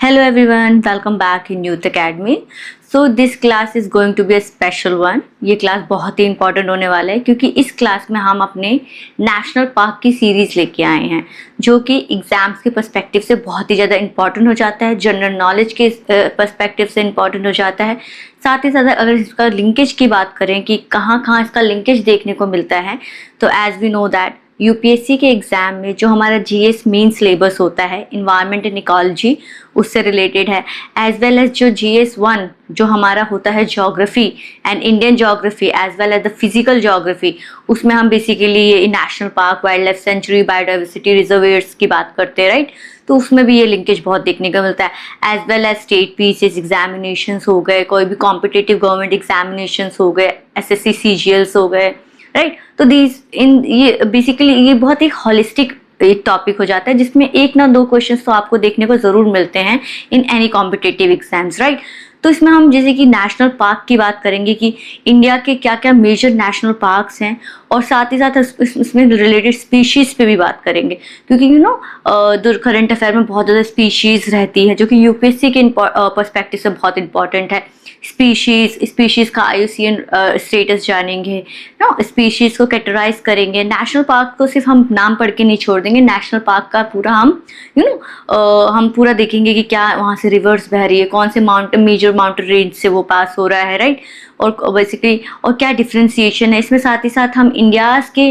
Hello everyone, welcome back in Youth Academy. So this class is going to be a special one. ये class बहुत ही important होने वाला है क्योंकि इस क्लास में हम अपने नेशनल पार्क की सीरीज लेके आए हैं जो कि एग्जाम्स के पर्सपेक्टिव से बहुत ही ज़्यादा इंपॉर्टेंट हो जाता है, जनरल नॉलेज के पर्सपेक्टिव से इंपॉर्टेंट हो जाता है। साथ ही साथ अगर इसका लिंकेज की बात करें कि कहाँ कहाँ इसका लिंकेज देखने को मिलता है, तो as we know that UPSC के एग्ज़ाम में जो हमारा जीएस मेन सिलेबस होता है इन्वायरमेंट एंड इकोलॉजी उससे रिलेटेड है, एज वेल एज जो GS1 जो हमारा होता है geography and Indian geography as well as the physical geography, उसमें हम बेसिकली ये national park, wildlife sanctuary, biodiversity reserves की बात करते हैं, राइट। तो उसमें भी ये लिंकेज बहुत देखने को मिलता है। As well as state PCS examinations हो गए, कोई भी कॉम्पिटिटिव गवर्नमेंट एग्जामिनेशंस हो गए, SSC CGLs हो गए, राइट। तो ये बेसिकली ये बहुत ही हॉलिस्टिक एक टॉपिक हो जाता है जिसमें एक ना दो क्वेश्चंस तो आपको देखने को जरूर मिलते हैं in any competitive exams, right. तो इसमें हम जैसे कि नेशनल पार्क की बात करेंगे कि इंडिया के क्या क्या मेजर नेशनल पार्क्स हैं, और साथ ही साथ इसमें रिलेटेड स्पीशीज पे भी बात करेंगे क्योंकि करंट अफेयर में बहुत ज़्यादा स्पीशीज रहती है जो कि यूपीएससी के पर्सपेक्टिव से बहुत इंपॉर्टेंट है। स्पीशीज का IUCN स्टेटस जानेंगे, स्पीशीज को कैटेगराइज करेंगे। नेशनल पार्क को सिर्फ हम नाम पढ़ के नहीं छोड़ देंगे, नेशनल पार्क का पूरा हम पूरा देखेंगे कि क्या वहाँ से रिवर्स बह रही है, कौन से मेजर माउंटेन रेंज से वो पास हो रहा है, राइट। और बेसिकली और क्या डिफ्रेंसिएशन है इसमें। साथ ही साथ हम इंडियाज़ के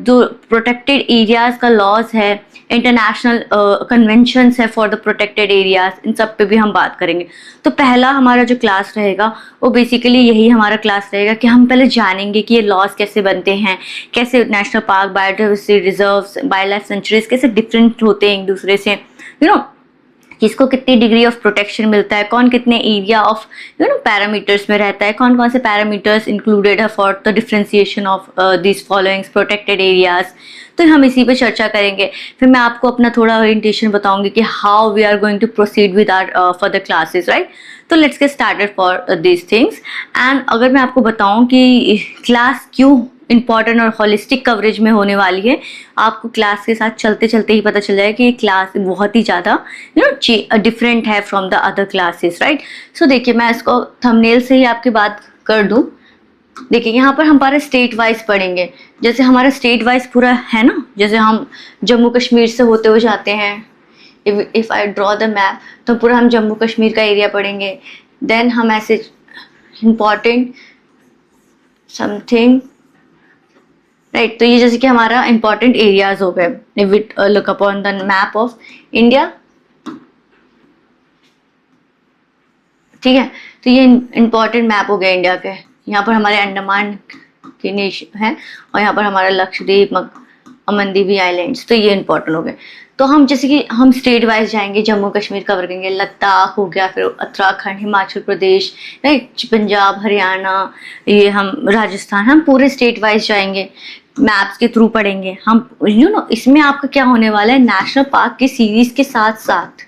जो प्रोटेक्टेड एरियाज़ का लॉज है, इंटरनेशनल कन्वेंशंस है फॉर द प्रोटेक्टेड एरियाज, इन सब पे भी हम बात करेंगे। तो पहला हमारा जो क्लास रहेगा वो बेसिकली यही हमारा क्लास रहेगा कि हम पहले जानेंगे कि ये लॉज कैसे बनते हैं, कैसे national park, biodiversity reserves, wild life sanctuaries कैसे डिफरेंट होते हैं एक दूसरे से, किसको कितनी डिग्री ऑफ प्रोटेक्शन मिलता है, कौन कितने एरिया ऑफ पैरामीटर्स में रहता है, कौन कौन से पैरामीटर्स इंक्लूडेड है for the differentiation of this followings protected areas. तो हम इसी पे चर्चा करेंगे। फिर मैं आपको अपना थोड़ा ओरिएंटेशन बताऊंगी कि how we are going to proceed with our further classes, right. तो let's get started for this things. And अगर मैं आपको बताऊं कि क्लास क्यों इंपॉर्टेंट और होलिस्टिक कवरेज में होने वाली है, आपको क्लास के साथ चलते चलते ही पता चल जाएगा कि क्लास बहुत ही ज़्यादा डिफरेंट है from the other classes, right. So देखिए, मैं इसको थंबनेल से ही आपकी बात कर दूं। देखिए यहाँ पर हमारे स्टेट वाइज पढ़ेंगे, जैसे हमारा स्टेट वाइज पूरा है ना, जैसे हम जम्मू कश्मीर से होते हुए जाते हैं। If I draw the map तो पूरा हम जम्मू कश्मीर का एरिया पढ़ेंगे। देन हम ऐसे इम्पॉर्टेंट समथिंग, राइट। तो ये जैसे कि हमारा इंपॉर्टेंट एरियाज हो गए। If we look upon the map of India, ठीक है। तो ये इंपॉर्टेंट मैप हो गया इंडिया के। यहाँ पर हमारे अंडमान के नेशन है और यहाँ पर हमारा लक्षद्वीप, अमनदीवी आइलैंड्स, तो ये इंपॉर्टेंट हो गए। तो हम जैसे कि हम स्टेट वाइज जाएंगे, जम्मू कश्मीर कवर करेंगे, लद्दाख हो गया, फिर उत्तराखंड, हिमाचल प्रदेश, राइट, पंजाब, हरियाणा, ये हम राजस्थान, हम पूरे स्टेट वाइज जाएंगे, मैप्स के थ्रू पढ़ेंगे हम। इसमें आपका क्या होने वाला है, नेशनल पार्क की सीरीज के साथ साथ,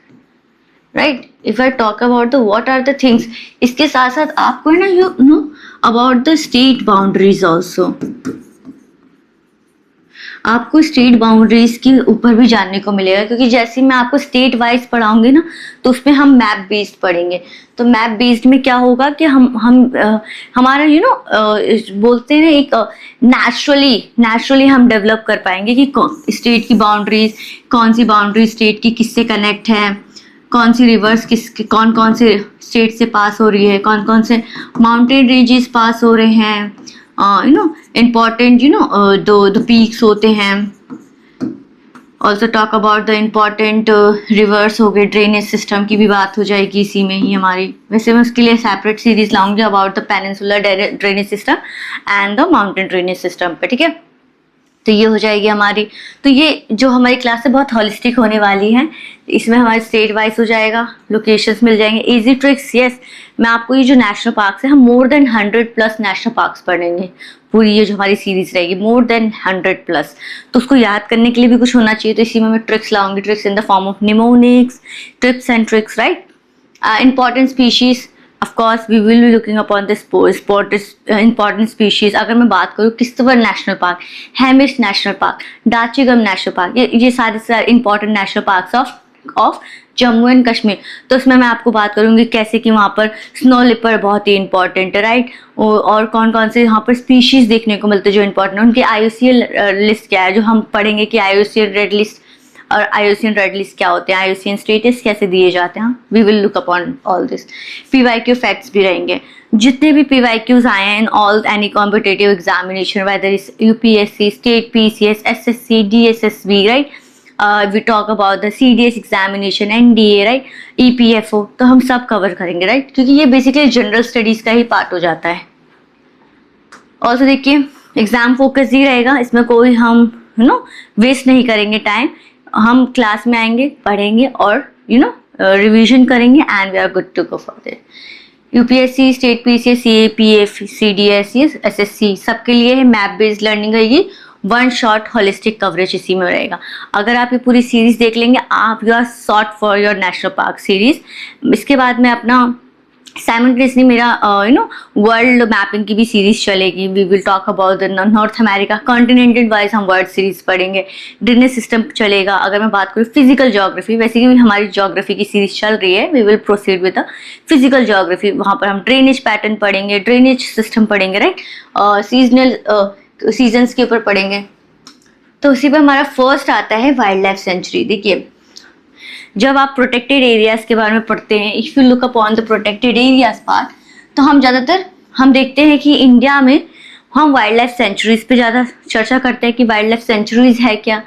right, if I talk about the what are the things, इसके साथ साथ आपको है ना you know about the state boundaries also, आपको स्टेट बाउंड्रीज के ऊपर भी जानने को मिलेगा क्योंकि जैसे मैं आपको स्टेट वाइज पढ़ाऊंगी ना तो उसमें हम मैप बेस्ड पढ़ेंगे। तो मैप बेस्ड में क्या होगा कि हमारा बोलते हैं ना एक नेचुरली हम डेवलप कर पाएंगे कि स्टेट की बाउंड्रीज, कौन सी बाउंड्री स्टेट की किससे कनेक्ट है, कौन सी रिवर्स कौन कौन से स्टेट से पास हो रही है, कौन कौन से माउंटेन रेंजेस पास हो रहे हैं, important the peaks होते हैं। Also talk about the important reverse हो गए, ड्रेनेज सिस्टम की भी बात हो जाएगी इसी में ही हमारी। वैसे मैं उसके लिए सेपरेट सीरीज लाऊंगी about the peninsular drainage system and the mountain drainage system पे, ठीक है। तो ये हो जाएगी हमारी। तो ये जो हमारी क्लास है बहुत हॉलिस्टिक होने वाली है। इसमें हमारे स्टेट वाइज हो जाएगा, लोकेशंस मिल जाएंगे, इजी ट्रिक्स। यस, मैं आपको ये जो नेशनल पार्क्स है, हम मोर देन 100+ नेशनल पार्क्स पढ़ेंगे। पूरी ये जो हमारी सीरीज रहेगी मोर देन 100+, तो उसको याद करने के लिए भी कुछ होना चाहिए। तो इसी में मैं ट्रिक्स लाऊंगी, tricks in the form of mnemonics, tips and tricks, right. Important species, of course we will be looking upon this important species। अगर मैं बात करूँ Christopher national park, Hemis national park, Dachigam national park, ये सारे important national parks of Jammu and Kashmir, तो उसमें मैं आपको बात करूंगी कैसे कि वहाँ पर स्नो लिपर बहुत ही इंपॉर्टेंट है, राइट। और कौन कौन से यहाँ पर स्पीशीज देखने को मिलते हैं जो इंपॉर्टेंट है, उनकी IUCN लिस्ट क्या है, जो हम पढ़ेंगे कि IUCN रेड लिस्ट और IUCN रेड लिस्ट क्या होते हैं, IUCN स्टेटस कैसे दिए जाते हैं, we will look upon all this. PYQ facts भी रहेंगे, जितने भी PYQs आए हैं in all any competitive examination, whether is UPSC, state PCS, SSC, DSSB, right. We talk about the CDS examination, NDA, right, EPFO, तो हम सब cover करेंगे, राइट, क्योंकि ये बेसिकली जनरल स्टडीज का ही पार्ट हो जाता है। ऑल्सो देखिए एग्जाम फोकस ही रहेगा, इसमें कोई हम वेस्ट नहीं करेंगे टाइम, हम क्लास में आएंगे, पढ़ेंगे और रिवीजन करेंगे and we are good to go for this. UPSC, state PCS, CA, PF, CDS, SSC सबके लिए है मैप बेस्ड लर्निंग रहेगी, वन शॉट होलिस्टिक कवरेज इसी में रहेगा। अगर आप ये पूरी सीरीज देख लेंगे आप you are sort for your national park series. इसके बाद में अपना साइमल्टेनियसली मेरा वर्ल्ड मैपिंग की भी सीरीज चलेगी, we will talk about the North America continental wise, हम वर्ल्ड सीरीज पढ़ेंगे, ड्रेनेज सिस्टम चलेगा। अगर मैं बात करूँ फिजिकल ज्योग्राफी, वैसे कि हमारी ज्योग्राफी की सीरीज चल रही है, we will proceed with the physical geography, वहाँ पर हम ड्रेनेज पैटर्न पढ़ेंगे, ड्रेनेज सिस्टम पढ़ेंगे, राइट, सीजनल सीजन्स के ऊपर पढ़ेंगे। तो उसी पर हमारा फर्स्ट आता है वाइल्ड लाइफ सेंचुरी। देखिए जब आप प्रोटेक्टेड एरियाज के बारे में पढ़ते हैं, if you look upon the protected areas part, तो हम ज़्यादातर हम देखते हैं कि इंडिया में हम वाइल्ड लाइफ सेंचुरीज पे ज़्यादा चर्चा करते हैं कि वाइल्ड लाइफ सेंचुरीज है क्या,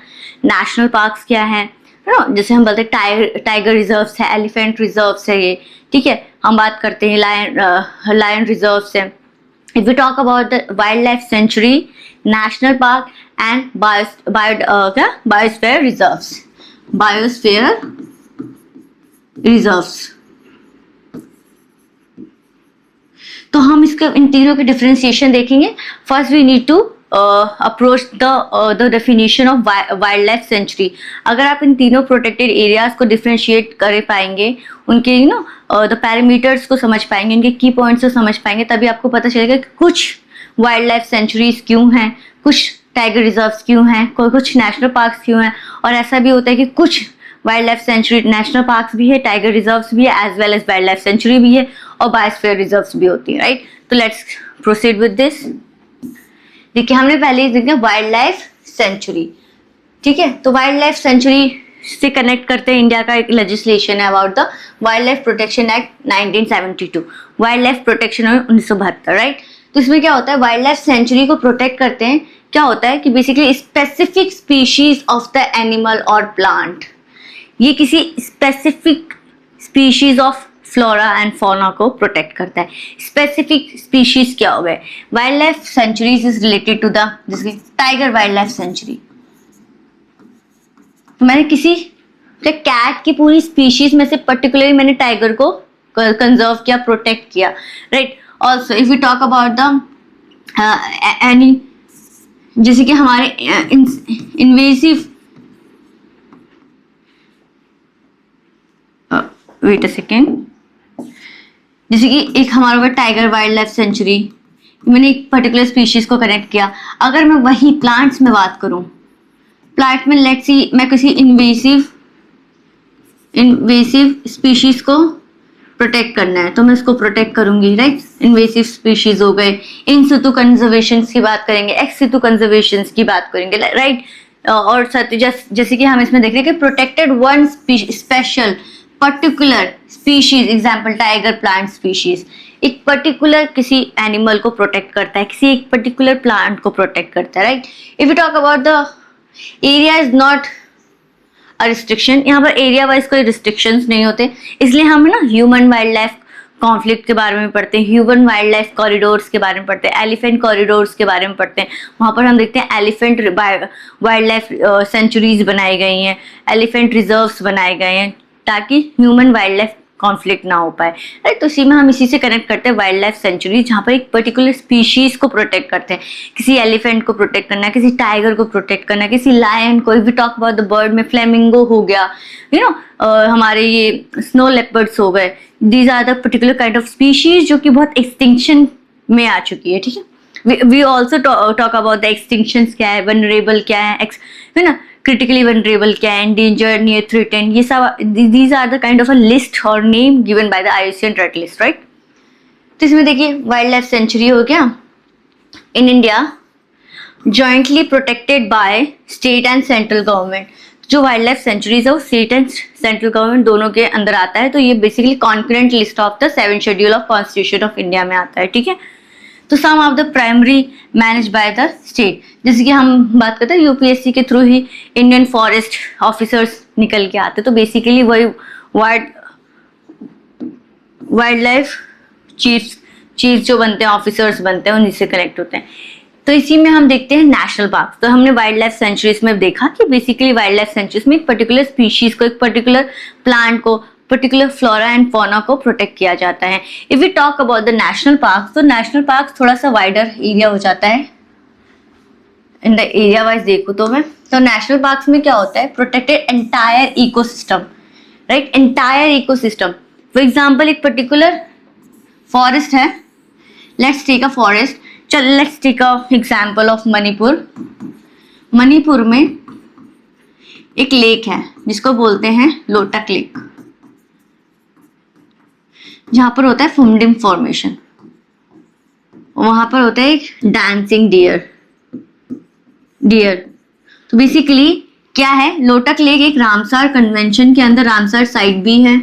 नेशनल पार्क्स क्या है, जैसे हम बोलते हैं टाइगर रिजर्व्स है, एलिफेंट रिजर्व्स है, ये ठीक है। हम बात करते हैं लायन रिजर्व्स है। If you talk about the wildlife sanctuary, national park and biosphere reserves, biosphere reserves, तो हम इसके इन तीनों के डिफरेंशिएशन देखेंगे। First we need to approach the definition of wildlife sanctuary. अगर आप इन तीनों प्रोटेक्टेड एरियाज को डिफरेंशिएट कर पाएंगे, उनके द पैरामीटर्स को समझ पाएंगे, उनके की पॉइंट्स को समझ पाएंगे, तभी आपको पता चलेगा कि कुछ वाइल्ड लाइफ सेंचुरीज क्यों हैं, कुछ टाइगर रिजर्व्स क्यों हैं, कुछ नेशनल पार्क्स क्यों हैं। और ऐसा भी होता है कि कुछ wildlife sanctuary national parks भी है, टाइगर रिजर्व्स भी है, as well as wildlife sanctuary भी है, और बायोस्फीयर रिजर्व्स भी होती है, राइट। तो लेट्स प्रोसीड विद दिस। देखिए हमने पहले देखा वाइल्ड लाइफ सेंचुरी, ठीक है। तो वाइल्ड लाइफ सेंचुरी से कनेक्ट करते हैं, इंडिया का एक लेजिस्लेशन है about the wildlife protection act 1972, wild life protection 1972, right. तो इसमें क्या होता है, वाइल्ड लाइफ सेंचुरी को प्रोटेक्ट करते हैं, क्या होता है कि basically specific species of the animal और प्लांट, ये किसी specific species of flora and fauna को प्रोटेक्ट करता है। स्पेसिफिक स्पीशीज क्या हो गए, wild life sanctuaries is related to the जैसे टाइगर वाइल्ड लाइफ सेंचुरी, मैंने किसी कैट की पूरी स्पीशीज में से पर्टिकुलरली मैंने टाइगर को कंजर्व किया, प्रोटेक्ट किया, right. Also if you talk about the any, जैसे कि हमारे इन्वेसिव, वेट अ सेकेंड, जैसे कि एक हमारा होगा टाइगर वाइल्ड लाइफ सेंचुरी, मैंने एक पर्टिकुलर स्पीशीज को कनेक्ट किया। अगर मैं वही प्लांट्स में बात करूं, प्लांट में लेट्स सी मैं किसी इन्वेसिव स्पीशीज को प्रोटेक्ट करना है, तो मैं इसको प्रोटेक्ट करूंगी, राइट। इन्वेसिव स्पीशीज हो गए, इन सितु कंजर्वेशन की बात करेंगे, एक्स सितु कंजर्वेशन की बात करेंगे, राइट। और जैसे कि हम इसमें देख रहे हैं कि protected one special particular species, example tiger plant species, एक पर्टिकुलर किसी एनिमल को प्रोटेक्ट करता है, किसी एक पर्टिकुलर प्लांट को प्रोटेक्ट करता है, right. If you talk about the area is not a restriction, यहाँ पर एरिया वाइज कोई रिस्ट्रिक्शंस नहीं होते, इसलिए हम ना ह्यूमन वाइल्ड लाइफ कॉन्फ्लिक्ट के बारे में पढ़ते हैं, ह्यूमन वाइल्ड लाइफ कॉरिडोर्स के बारे में पढ़ते हैं, एलिफेंट कॉरिडोर्स के बारे में पढ़ते हैं। वहाँ पर हम देखते हैं एलिफेंट वाइल्ड लाइफ सेंचुरीज बनाई गई हैं, एलिफेंट रिजर्व्स बनाए गए हैं, ताकि ह्यूमन वाइल्ड लाइफ कॉन्फ्लिक्ट ना हो पाए, राइट। तो इसी में हम इसी से कनेक्ट करते हैं वाइल्ड लाइफ सेंचुरी, जहाँ पर एक पर्टिकुलर स्पीशीज को प्रोटेक्ट करते हैं, किसी एलिफेंट को प्रोटेक्ट करना, किसी टाइगर को प्रोटेक्ट करना, किसी लायन को। We talk about the bird में फ्लेमिंगो हो गया, हमारे ये स्नो लेपर्ड्स हो गए, these are the particular kind of species जो कि बहुत एक्सटिंक्शन में आ चुकी है, ठीक है। We also talk about the extinction क्या है, वनरेबल क्या है ना, क्रिटिकली वनरेबल क्या है, एंडेंजर्ड, नियर थ्रेटेंड, ये सब these are the kind of a list or name given by the IUCN red list, right. तो इसमें देखिए वाइल्ड लाइफ सेंचुरी हो गया in India jointly protected by state and central government. जो wildlife sanctuaries है वो state and central government दोनों के अंदर आता है। तो ये basically concurrent list of the 7th schedule of constitution of India में आता है, ठीक है। तो some of the primary manage by the state, जैसे कि हम बात करते हैं यूपीएससी के थ्रू ही इंडियन फॉरेस्ट ऑफिसर्स निकल के आते, तो बेसिकली वही वाइल्ड लाइफ चीफ जो बनते हैं, ऑफिसर्स बनते हैं, उन्हीं से कनेक्ट होते हैं। तो इसी में हम देखते हैं नेशनल पार्क। तो हमने वाइल्ड लाइफ सेंचुरीज में देखा कि बेसिकली वाइल्ड लाइफ सेंचुरीज में एक पर्टिकुलर स्पीशीज को, एक पर्टिकुलर प्लांट को, पर्टिकुलर फ्लोरा एंड फौना को प्रोटेक्ट किया जाता है। If we talk about the national park, तो नेशनल पार्क थोड़ा सा वाइडर एरिया हो जाता है इन द एरिया वाइज देखो तो मैं। तो नेशनल पार्क्स में क्या होता है, protected entire ecosystem, right, entire ecosystem. For example एक पर्टिकुलर फॉरेस्ट है, लेट्स टेक अ फॉरेस्ट, चल let's take a example of Manipur. Manipur में एक लेक है जिसको बोलते हैं लोटक लेक, जहां पर होता है फुमडिम फॉर्मेशन, वहां पर होता है एक डांसिंग डियर। तो बेसिकली क्या है, लोटक लेक एक रामसर कन्वेंशन के अंदर रामसर साइट भी है,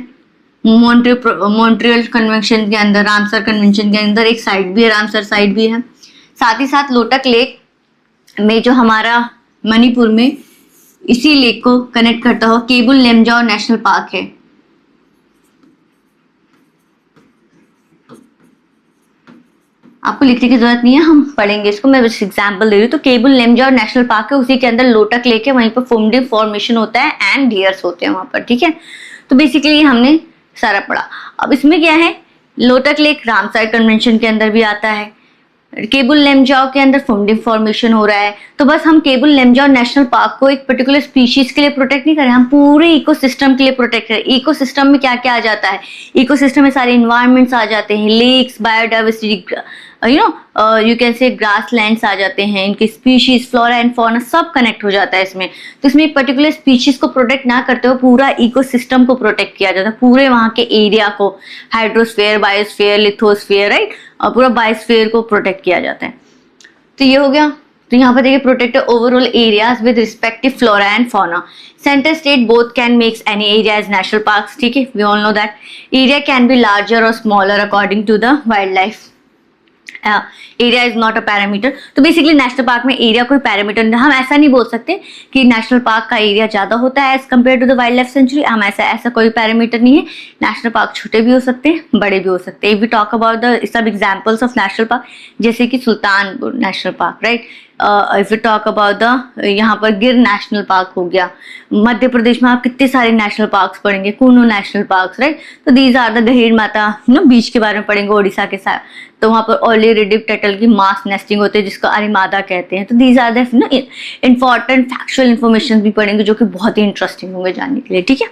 मॉन्ट्रियल कन्वेंशन के अंदर, रामसर कन्वेंशन के अंदर एक साइट भी है, रामसर साइट भी है। साथ ही साथ लोटक लेक में जो हमारा मणिपुर में इसी लेक को कनेक्ट करता हुआ केबुल लेमजाओ नेशनल पार्क है। आपको लिखने की जरूरत नहीं है, हम पढ़ेंगे इसको, मैं बस एग्जांपल दे रही हूँ। तो केबुल लेमजाओ नेशनल पार्क है, उसी के अंदर लोटक लेक है, वहीं पर फुमडिम फॉर्मेशन होता है एंड डियर्स होते हैं वहां पर, ठीक है। तो बेसिकली हमने सारा पढ़ा। अब इसमें क्या है, लोटक लेक रामसर कन्वेंशन के अंदर भी आता है, केबुल लेमजाओ के अंदर फुमडिम फॉर्मेशन हो रहा है। तो बस हम केबुल लेमजाओ नेशनल पार्क को एक पर्टिकुलर स्पीशीज के लिए प्रोटेक्ट नहीं कर रहे, हम पूरे इकोसिस्टम के लिए प्रोटेक्ट कर रहे हैं। इकोसिस्टम में क्या क्या आ जाता है, इकोसिस्टम में सारे इन्वायरमेंट्स आ जाते हैं, lakes, biodiversity, you can say grasslands आ जाते हैं, इनकी स्पीशीज, फ्लोरा एंड फौना सब कनेक्ट हो जाता है इसमें। तो इसमें एक पर्टिकुलर स्पीशीज को प्रोटेक्ट ना करते हुए पूरा इकोसिस्टम को प्रोटेक्ट किया जाता है, पूरे वहां के एरिया को, हाइड्रोस्फीयर, बायोस्फीयर, लिथोस्फीयर, राइट, और पूरा बायोस्फीयर को प्रोटेक्ट किया जाता है। तो ये हो गया। तो यहाँ पर देखिए protected overall areas with respective flora and fauna. Centre state both can makes any area as national parks, ठीक है, we all know that. Area can be larger or smaller according to the wildlife. Area is not a parameter. तो basically national park में area कोई parameter नहीं, हम ऐसा नहीं बोल सकते कि नेशनल पार्क का एरिया ज्यादा होता है as compare to the wildlife sanctuary, हम ऐसा कोई पैरामीटर नहीं है। नेशनल पार्क छोटे भी हो सकते हैं, बड़े भी हो सकते हैं। If we talk about the sub examples of national park, जैसे कि Sultanpur national park, right, if you talk about the यहाँ पर गिर नेशनल पार्क हो गया। मध्य प्रदेश में आप कितने सारे नेशनल पार्क्स पढ़ेंगे, कूनू नेशनल पार्क्स, राइट। तो दीज आर द गहीर माता बीच के बारे में पढ़ेंगे ओडिशा के साथ। तो वहाँ पर ओलियरिडिप टर्टल की मास नेस्टिंग होती है जिसको अरिमादा कहते हैं। तो these are the important factual information भी पढ़ेंगे जो कि बहुत ही इंटरेस्टिंग होंगे जानने के लिए, ठीक है।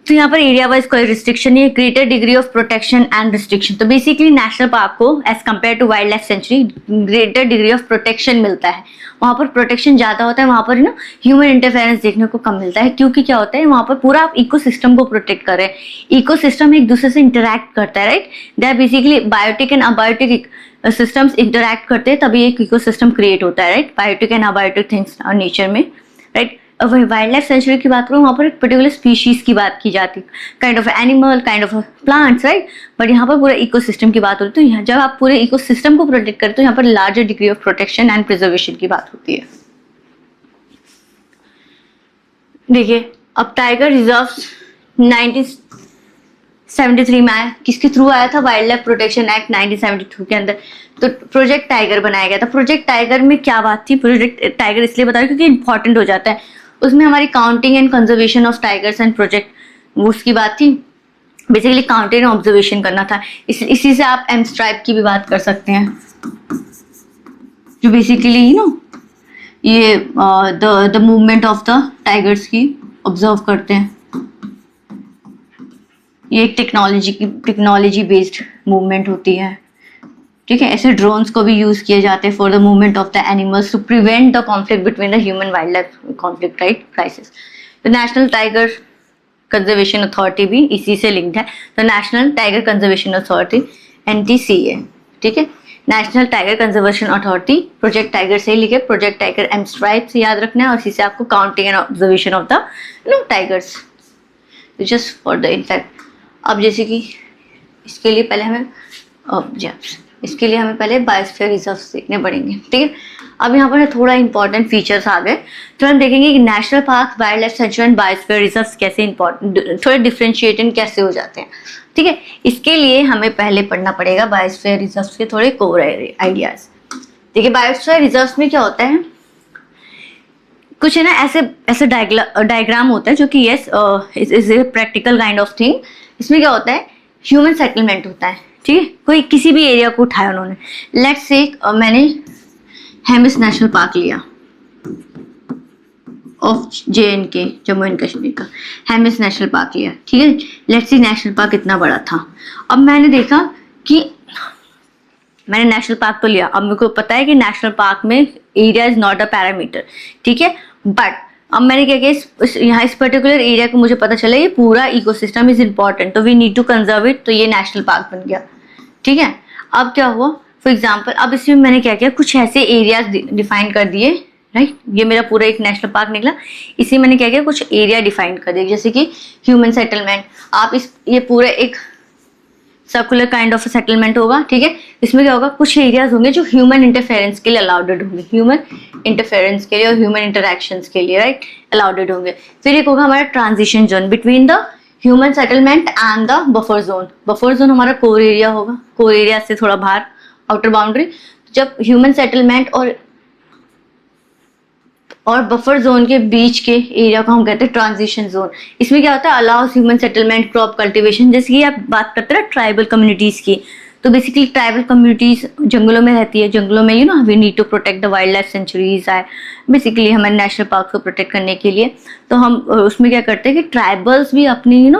तो यहाँ पर एरिया वाइज कोई रिस्ट्रिक्शन नहीं है। Greater degree of protection and restriction, तो बेसिकली नेशनल पार्क को as compare to wildlife sanctuary greater degree of protection मिलता है। वहाँ पर प्रोटेक्शन ज्यादा होता है, वहाँ पर ह्यूमन इंटरफेरेंस देखने को कम मिलता है, क्योंकि क्या होता है वहाँ पर पूरा आप इकोसिस्टम को प्रोटेक्ट कर रहे हैं। इकोसिस्टम एक दूसरे से इंटरैक्ट करता है, राइट। They are basically biotic and abiotic systems interact करते हैं तभी एक इकोसिस्टम क्रिएट होता है, right. Biotic and abiotic things nature में, राइट। वही वाइल्ड लाइफ सेंचुरी की बात करूँ, वहाँ पर एक पर्टिकुलर स्पीशीज की बात की जाती है, kind of animal, kind of plants, right. But यहाँ पर पूरा इकोसिस्टम की बात होती है। तो यहाँ जब आप पूरे इकोसिस्टम को प्रोटेक्ट करते हो, यहाँ पर larger degree of protection and preservation की बात होती है। देखिए अब टाइगर रिजर्व 1973 में आया, किसके थ्रू आया था, वाइल्ड लाइफ प्रोटेक्शन एक्ट 1972 के अंदर। तो प्रोजेक्ट टाइगर बनाया गया था। प्रोजेक्ट टाइगर में क्या बात थी, प्रोजेक्ट टाइगर इसलिए बता रही क्योंकि इंपॉर्टेंट हो जाता है, उसमें हमारी counting and conservation of tigers and project, वो उसकी बात थी। बेसिकली काउंटिंग एंड ऑब्जर्वेशन करना था। इसी से आप एम स्ट्राइप की भी बात कर सकते हैं, जो बेसिकली ये the movement of the tigers की ऑब्जर्व करते हैं। ये एक टेक्नोलॉजी बेस्ड मूवमेंट होती है। ठीक है, ऐसे ड्रोन्स को भी यूज किए जाते हैं for the movement of the animals to prevent the conflict between the human wildlife conflict, right, crisis. तो नेशनल टाइगर कंजर्वेशन अथॉरिटी भी इसी से लिंक्ड है। तो national tiger conservation authority NTCA, ठीक है, national tiger conservation authority, project tiger से ही लिखे, प्रोजेक्ट टाइगर एम स्ट्राइप से याद रखना है, और इसी से आपको counting and observation of the tigers, just for the in fact. अब जैसे कि इसके लिए पहले हमें इसके लिए हमें पहले बायोस्फीयर रिजर्व्स देखने पड़ेंगे, ठीक है। अब यहाँ पर थोड़ा इंपॉर्टेंट फीचर्स आ गए, तो हम देखेंगे कि national park, wildlife century and biosphere reserves कैसे इंपॉर्टेंट, थोड़े डिफरेंशिएटिंग कैसे हो जाते हैं, ठीक है। इसके लिए हमें पहले पढ़ना पड़ेगा बायोस्फीयर रिजर्व्स के थोड़े कोर आइडियाज। देखिए, बायोस्फीयर रिजर्व्स में क्या होता है, कुछ है ना ऐसे डायग्राम होता है जो कि yes is a practical kind of thing. इसमें क्या होता है, ह्यूमन सेटलमेंट होता है, ठीक है। कोई किसी भी एरिया को उठाया उन्होंने, लेट्स से मैंने हेमिस नेशनल पार्क लिया of JNK, Jammu and Kashmir का हेमिस नेशनल पार्क लिया, ठीक है। लेट्स सी नेशनल पार्क इतना बड़ा था। अब मैंने देखा कि मैंने नेशनल पार्क तो लिया, अब मेरे को पता है कि नेशनल पार्क में area is not a parameter, ठीक है। बट अब मैंने क्या किया, यहाँ इस पर्टिकुलर एरिया को मुझे पता चला ये पूरा इकोसिस्टम इज इम्पॉर्टेंट, तो we need to conserve it, तो ये नेशनल पार्क बन गया, ठीक है। अब क्या हुआ, फॉर एग्जाम्पल, अब इसमें मैंने क्या किया, कुछ ऐसे एरियाज डिफाइन कर दिए, राइट। ये मेरा पूरा एक नेशनल पार्क निकला, इसी मैंने क्या किया, कुछ एरिया डिफाइन कर दिया, जैसे कि ह्यूमन सेटलमेंट। आप ये पूरा एक सर्कुलर काइंड ऑफ सेटलमेंट होगा, ठीक है। इसमें क्या होगा, कुछ एरियाज होंगे जो ह्यूमन इंटरफेरेंस के लिए अलाउडेड होंगे, ह्यूमन इंटरफेरेंस के लिए और ह्यूमन इंटरैक्शंस के लिए, राइट, अलाउडेड होंगे। फिर एक होगा हमारा transition zone between the human settlement and the buffer zone. Buffer zone हमारा कोर एरिया होगा, कोर एरिया से थोड़ा बाहर, आउटर बाउंड्री। जब ह्यूमन सेटलमेंट और बफर जोन के बीच के एरिया को हम कहते हैं ट्रांजिशन जोन। इसमें क्या होता है, allow us human settlement, crop cultivation. जैसे कि आप बात करते हैं ट्राइबल कम्युनिटीज की, तो बेसिकली ट्राइबल कम्युनिटीज जंगलों में रहती है, जंगलों में we need to protect the wildlife sanctuaries है बेसिकली हमारे नेशनल पार्क को प्रोटेक्ट करने के लिए। तो हम उसमें क्या करते हैं कि ट्राइबल्स भी अपनी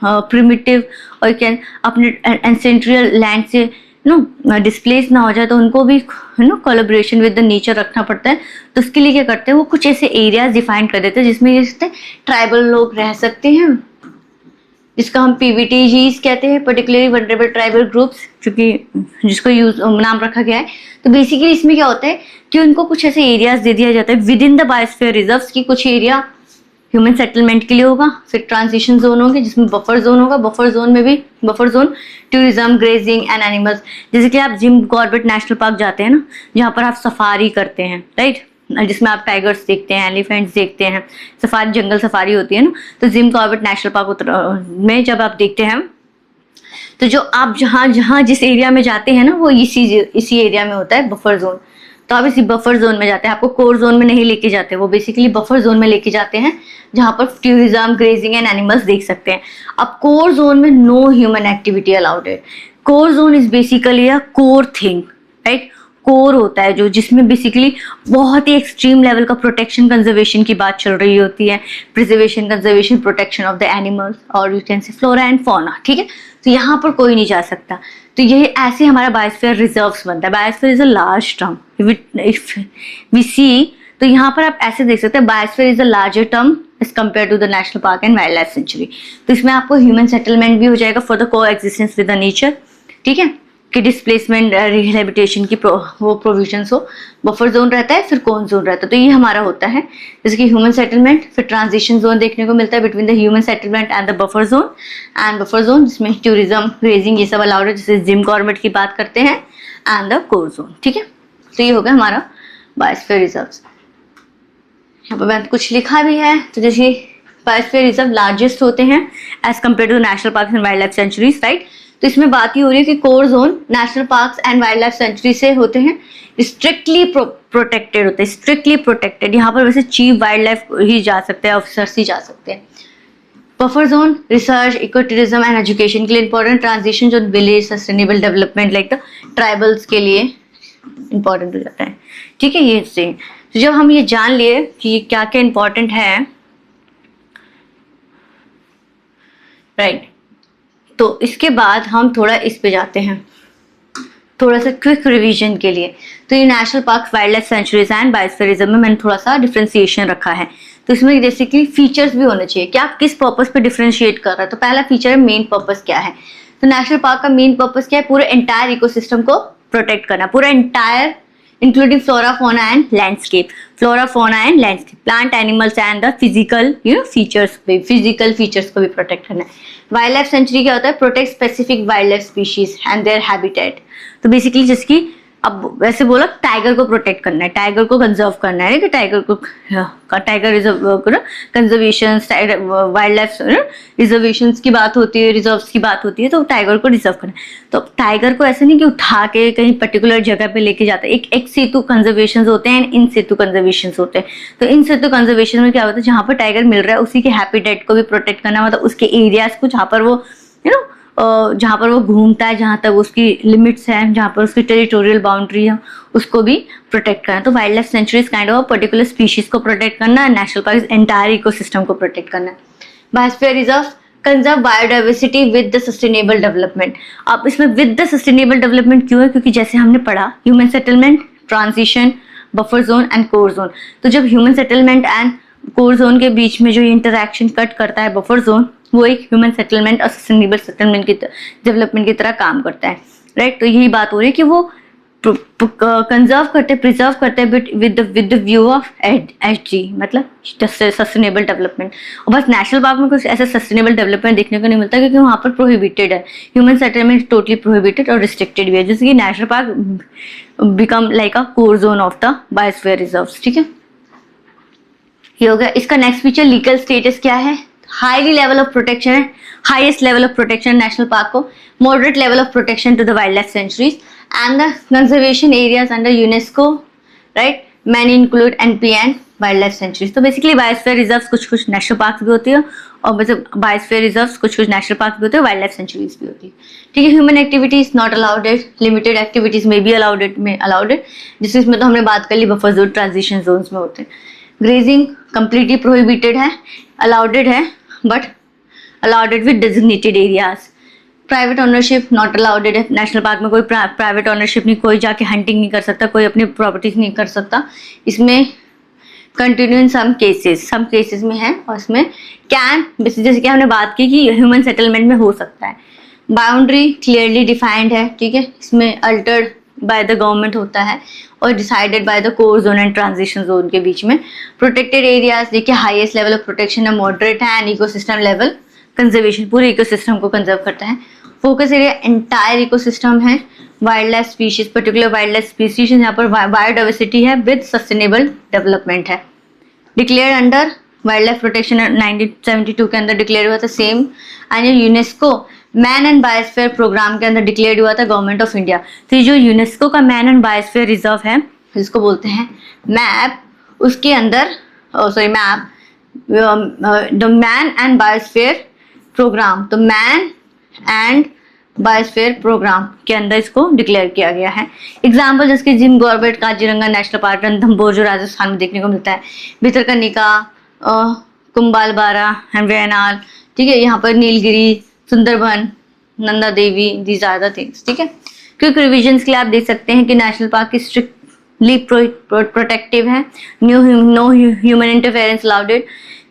प्रिमिटिव और क्या अपने एंसेंट्रियल लैंड से डिस्प्लेस ना हो जाए, तो उनको भी कोलैबोरेशन विद द नेचर रखना पड़ता है। तो उसके लिए क्या करते हैं, वो कुछ ऐसे एरियाज डिफाइन कर देते हैं जिसमें ट्राइबल लोग रह सकते हैं, जिसका हम PVTGs कहते हैं, पर्टिकुलरली वल्नरेबल ट्राइबल ग्रुप्स, जिसको नाम रखा गया है। तो बेसिकली इसमें क्या होता है कि उनको कुछ ऐसे एरियाज दे दिया जाता है with in the biosphere reserves की, कुछ एरिया ह्यूमन सेटलमेंट के लिए होगा, फिर ट्रांजिशन जोन होंगे जिसमें बफर जोन होगा, बफर जोन में भी buffer zone tourism, grazing and animals. जैसे कि आप जिम कॉर्बेट नेशनल पार्क जाते हैं ना, जहाँ पर आप सफारी करते हैं, राइट, जिसमें आप टाइगर्स देखते हैं, एलिफेंट्स देखते हैं, सफारी, जंगल सफारी होती है ना। तो जिम कॉर्बेट नेशनल पार्क में जब आप देखते हैं, तो जो आप जहाँ जिस एरिया में जाते हैं ना, वो इसी एरिया में होता है बफर जोन। तो आप इसी बफर जोन में जाते हैं, आपको कोर जोन में नहीं लेके जाते, वो बेसिकली बफर जोन में लेके जाते हैं, जहाँ पर टूरिज्म, ग्रेजिंग एंड एनिमल्स देख सकते हैं। अब कोर जोन में नो ह्यूमन एक्टिविटी अलाउड है। Core zone is basically a core thing, right. Core होता है जो, जिसमें बेसिकली बहुत ही एक्सट्रीम लेवल का प्रोटेक्शन कंजर्वेशन की बात चल रही होती है, preservation, conservation, protection of the animals or you can say flora and fauna, ठीक है। तो यहाँ पर कोई नहीं जा सकता। तो ये ऐसे हमारा बायोस्फीयर रिजर्व्स बनता है। Biosphere is a large term, if we see, तो यहाँ पर आप ऐसे देख सकते हैं, biosphere is a larger term as compare to the national park and wildlife sanctuary. तो इसमें आपको ह्यूमन सेटलमेंट भी हो जाएगा for the coexistence with the nature, ठीक है, कि डिस्प्लेसमेंट, रिहेबिलिटेशन की वो प्रोविजंस हो। बफर जोन रहता है, फिर कोन जोन रहता है। तो ये हमारा होता है जैसे कि ह्यूमन सेटलमेंट, फिर ट्रांजिशन जोन देखने को मिलता है between the human settlement and the buffer zone, and buffer zone जिसमें टूरिज्म, ग्रेजिंग ये सब अलाउड है, जैसे जिम कॉर्बेट की बात करते हैं, एंड द कोर जोन, ठीक है। तो ये हो गया हमारा बायोस्फीयर रिजर्व्स। यहाँ पर मैंने कुछ लिखा भी है, तो जैसे बायोस्फीयर रिजर्व लार्जेस्ट होते हैं as compare to national park and wildlife sanctuaries, right. तो इसमें बात ही हो रही है कि core zone national parks and wildlife sanctuary से होते हैं, स्ट्रिक्टली प्रोटेक्टेड होते हैं, स्ट्रिक्टली प्रोटेक्टेड। यहाँ पर वैसे चीफ वाइल्ड लाइफ ही जा सकते हैं, ऑफिसर्स ही जा सकते हैं। Buffer zone research, eco tourism and education के लिए important, transition zone village sustainable development like the tribals के लिए इंपॉर्टेंट हो जाता है, ठीक है। ये से तो जब हम ये जान लिए कि ये क्या क्या इंपॉर्टेंट है, राइट, तो इसके बाद हम थोड़ा इस पे जाते हैं, थोड़ा सा क्विक रिवीजन के लिए, तो ये national park, wildlife sanctuaries and बायोस्फीयरिज्म में मैंने थोड़ा सा डिफ्रेंसिएशन रखा है। तो इसमें जैसे कि फीचर्स भी होने चाहिए, क्या किस पर्पस पे डिफ्रेंशिएट कर रहा है। तो पहला फीचर है मेन पर्पस क्या है। तो नेशनल पार्क का मेन पर्पस क्या है, पूरे एंटायर इकोसिस्टम को प्रोटेक्ट करना, पूरा entire including flora fauna and landscape, flora fauna and landscape, plant animals and the physical features को भी प्रोटेक्ट करना है। वाइल्ड लाइफ सेंचुरी क्या होता है, protect specific wild life species and their habitat. तो बेसिकली जिसकी, अब वैसे बोला टाइगर को प्रोटेक्ट करना है, टाइगर को कंजर्व करना है कि टाइगर को, tiger reserve conservation, wild life reservation की बात होती है, रिजर्व्स की बात होती है, तो टाइगर को रिजर्व करना है। तो टाइगर को ऐसे नहीं कि उठा के कहीं पर्टिकुलर जगह पे लेके जाता है, एक एक सेतु कंजर्वेशन होते हैं, इन सेतु कंजर्वेशन होते हैं। तो इन सेतु कंजर्वेशन में क्या होता है, जहाँ पर टाइगर मिल रहा है उसी के हैबिटेट को भी प्रोटेक्ट करना, मतलब उसके एरियाज को जहाँ पर वो जहाँ पर वो घूमता है, जहाँ तक उसकी लिमिट्स हैं, जहाँ पर उसकी टेरिटोरियल बाउंड्री है, उसको भी प्रोटेक्ट करना। तो wild life sanctuaries kind of particular species को प्रोटेक्ट करना है, नेशनल पार्क एंटायर इकोसिस्टम को प्रोटेक्ट करना है। Biosphere reserve conserve biodiversity with the sustainable development. अब इसमें विद द सस्टेनेबल डेवलपमेंट क्यों है, क्योंकि जैसे हमने पढ़ा human settlement, transition, buffer zone and core zone. तो जब human settlement and core zone के बीच में जो इंटरैक्शन कट करता है बफर जोन, वो एक ह्यूमन सेटलमेंट और सस्टेनेबल सेटलमेंट की डेवलपमेंट की तरह काम करता है, राइट। तो यही बात हो रही है कि वो कंजर्व करते, प्रिजर्व करते हैं with the view of SG, मतलब सस्टेनेबल डेवलपमेंट। और बस नेशनल पार्क में कुछ ऐसा सस्टेनेबल डेवलपमेंट देखने को नहीं मिलता, क्योंकि वहाँ पर प्रोहिबिटेड है, ह्यूमन सेटलमेंट टोटली प्रोहिबिटेड और रिस्ट्रिक्टेड भी है, जैसे कि national park become like a core zone of the biosphere reserves. ठीक है, ये हो गया। इसका नेक्स्ट फीचर लीगल स्टेटस क्या है, हाईली लेवल ऑफ प्रोटेक्शन है, highest level of protection national park को, moderate level of protection to the wildlife sanctuaries and the conservation areas under UNESCO, right, man include NP and wildlife sanctuaries. तो basically biosphere reserves कुछ national park भी होती है, और मतलब biosphere reserves कुछ national park भी होते हैं, वाइल्ड लाइफ सेंचुरीज भी होती है। ठीक है, human activities not allowed it, limited activities में भी अलाउड इट, जिसमें तो हमने बात कर ली बफर जोन, ट्रांजिशन जोन्स में होते हैं। ग्रेजिंग कंप्लीटली प्रोहिबिटेड है, अलाउडेड है but allowed with designated areas. Private ownership not allowed है, नेशनल पार्क में कोई प्राइवेट ओनरशिप नहीं, कोई जाके हंटिंग नहीं कर सकता, कोई अपनी प्रॉपर्टीज नहीं कर सकता। इसमें कंटिन्यू इन सम केसेस में है, और इसमें कैन, जैसे कि हमने बात की कि ह्यूमन सेटलमेंट में हो सकता है। बाउंड्री क्लियरली डिफाइंड है, ठीक है, इसमें अल्टर्ड बाय द गवर्नमेंट होता है और decided by the core zone and transition zone के बीच में। प्रोटेक्टेड एरियाज देखिए हाईएस्ट लेवल ऑफ प्रोटेक्शन है, मॉडरेट है, एंड इकोसिस्टम लेवल कंजर्वेशन पूरे इकोसिस्टम को कंजर्व करता है। फोकस एरिया एंटायर इकोसिस्टम है, wild life species, particular wild life species, यहाँ पर बायोडाइवर्सिटी है विद सस्टेनेबल डेवलपमेंट है। Declare under wild life protection 1972 के अंदर डिक्लेयर हुआ था same, and UNESCO man and biosphere programme के अंदर डिक्लेयर हुआ था गवर्नमेंट ऑफ इंडिया। तो ये जो यूनेस्को का मैन एंड बायोस्फीयर रिजर्व है, जिसको बोलते हैं मैप, उसके अंदर map the man and biosphere programme, तो मैन एंड बायोस्फीयर प्रोग्राम के अंदर इसको डिक्लेयर किया गया है। एग्जाम्पल जिसके Jim Corbett, Kaziranga national park, Ranthambore जो राजस्थान में देखने को मिलता है, भितरकनिका, कुंभालबारा एंड वेनाल, ठीक है, यहाँ पर Nilgiri, Sundarban, Nanda Devi, these are the things. ठीक है, क्विक रिविजन्स के लिए आप देख सकते हैं कि नेशनल पार्क की स्ट्रिक्टली प्रोटेक्टिव है, no human interference allowed it,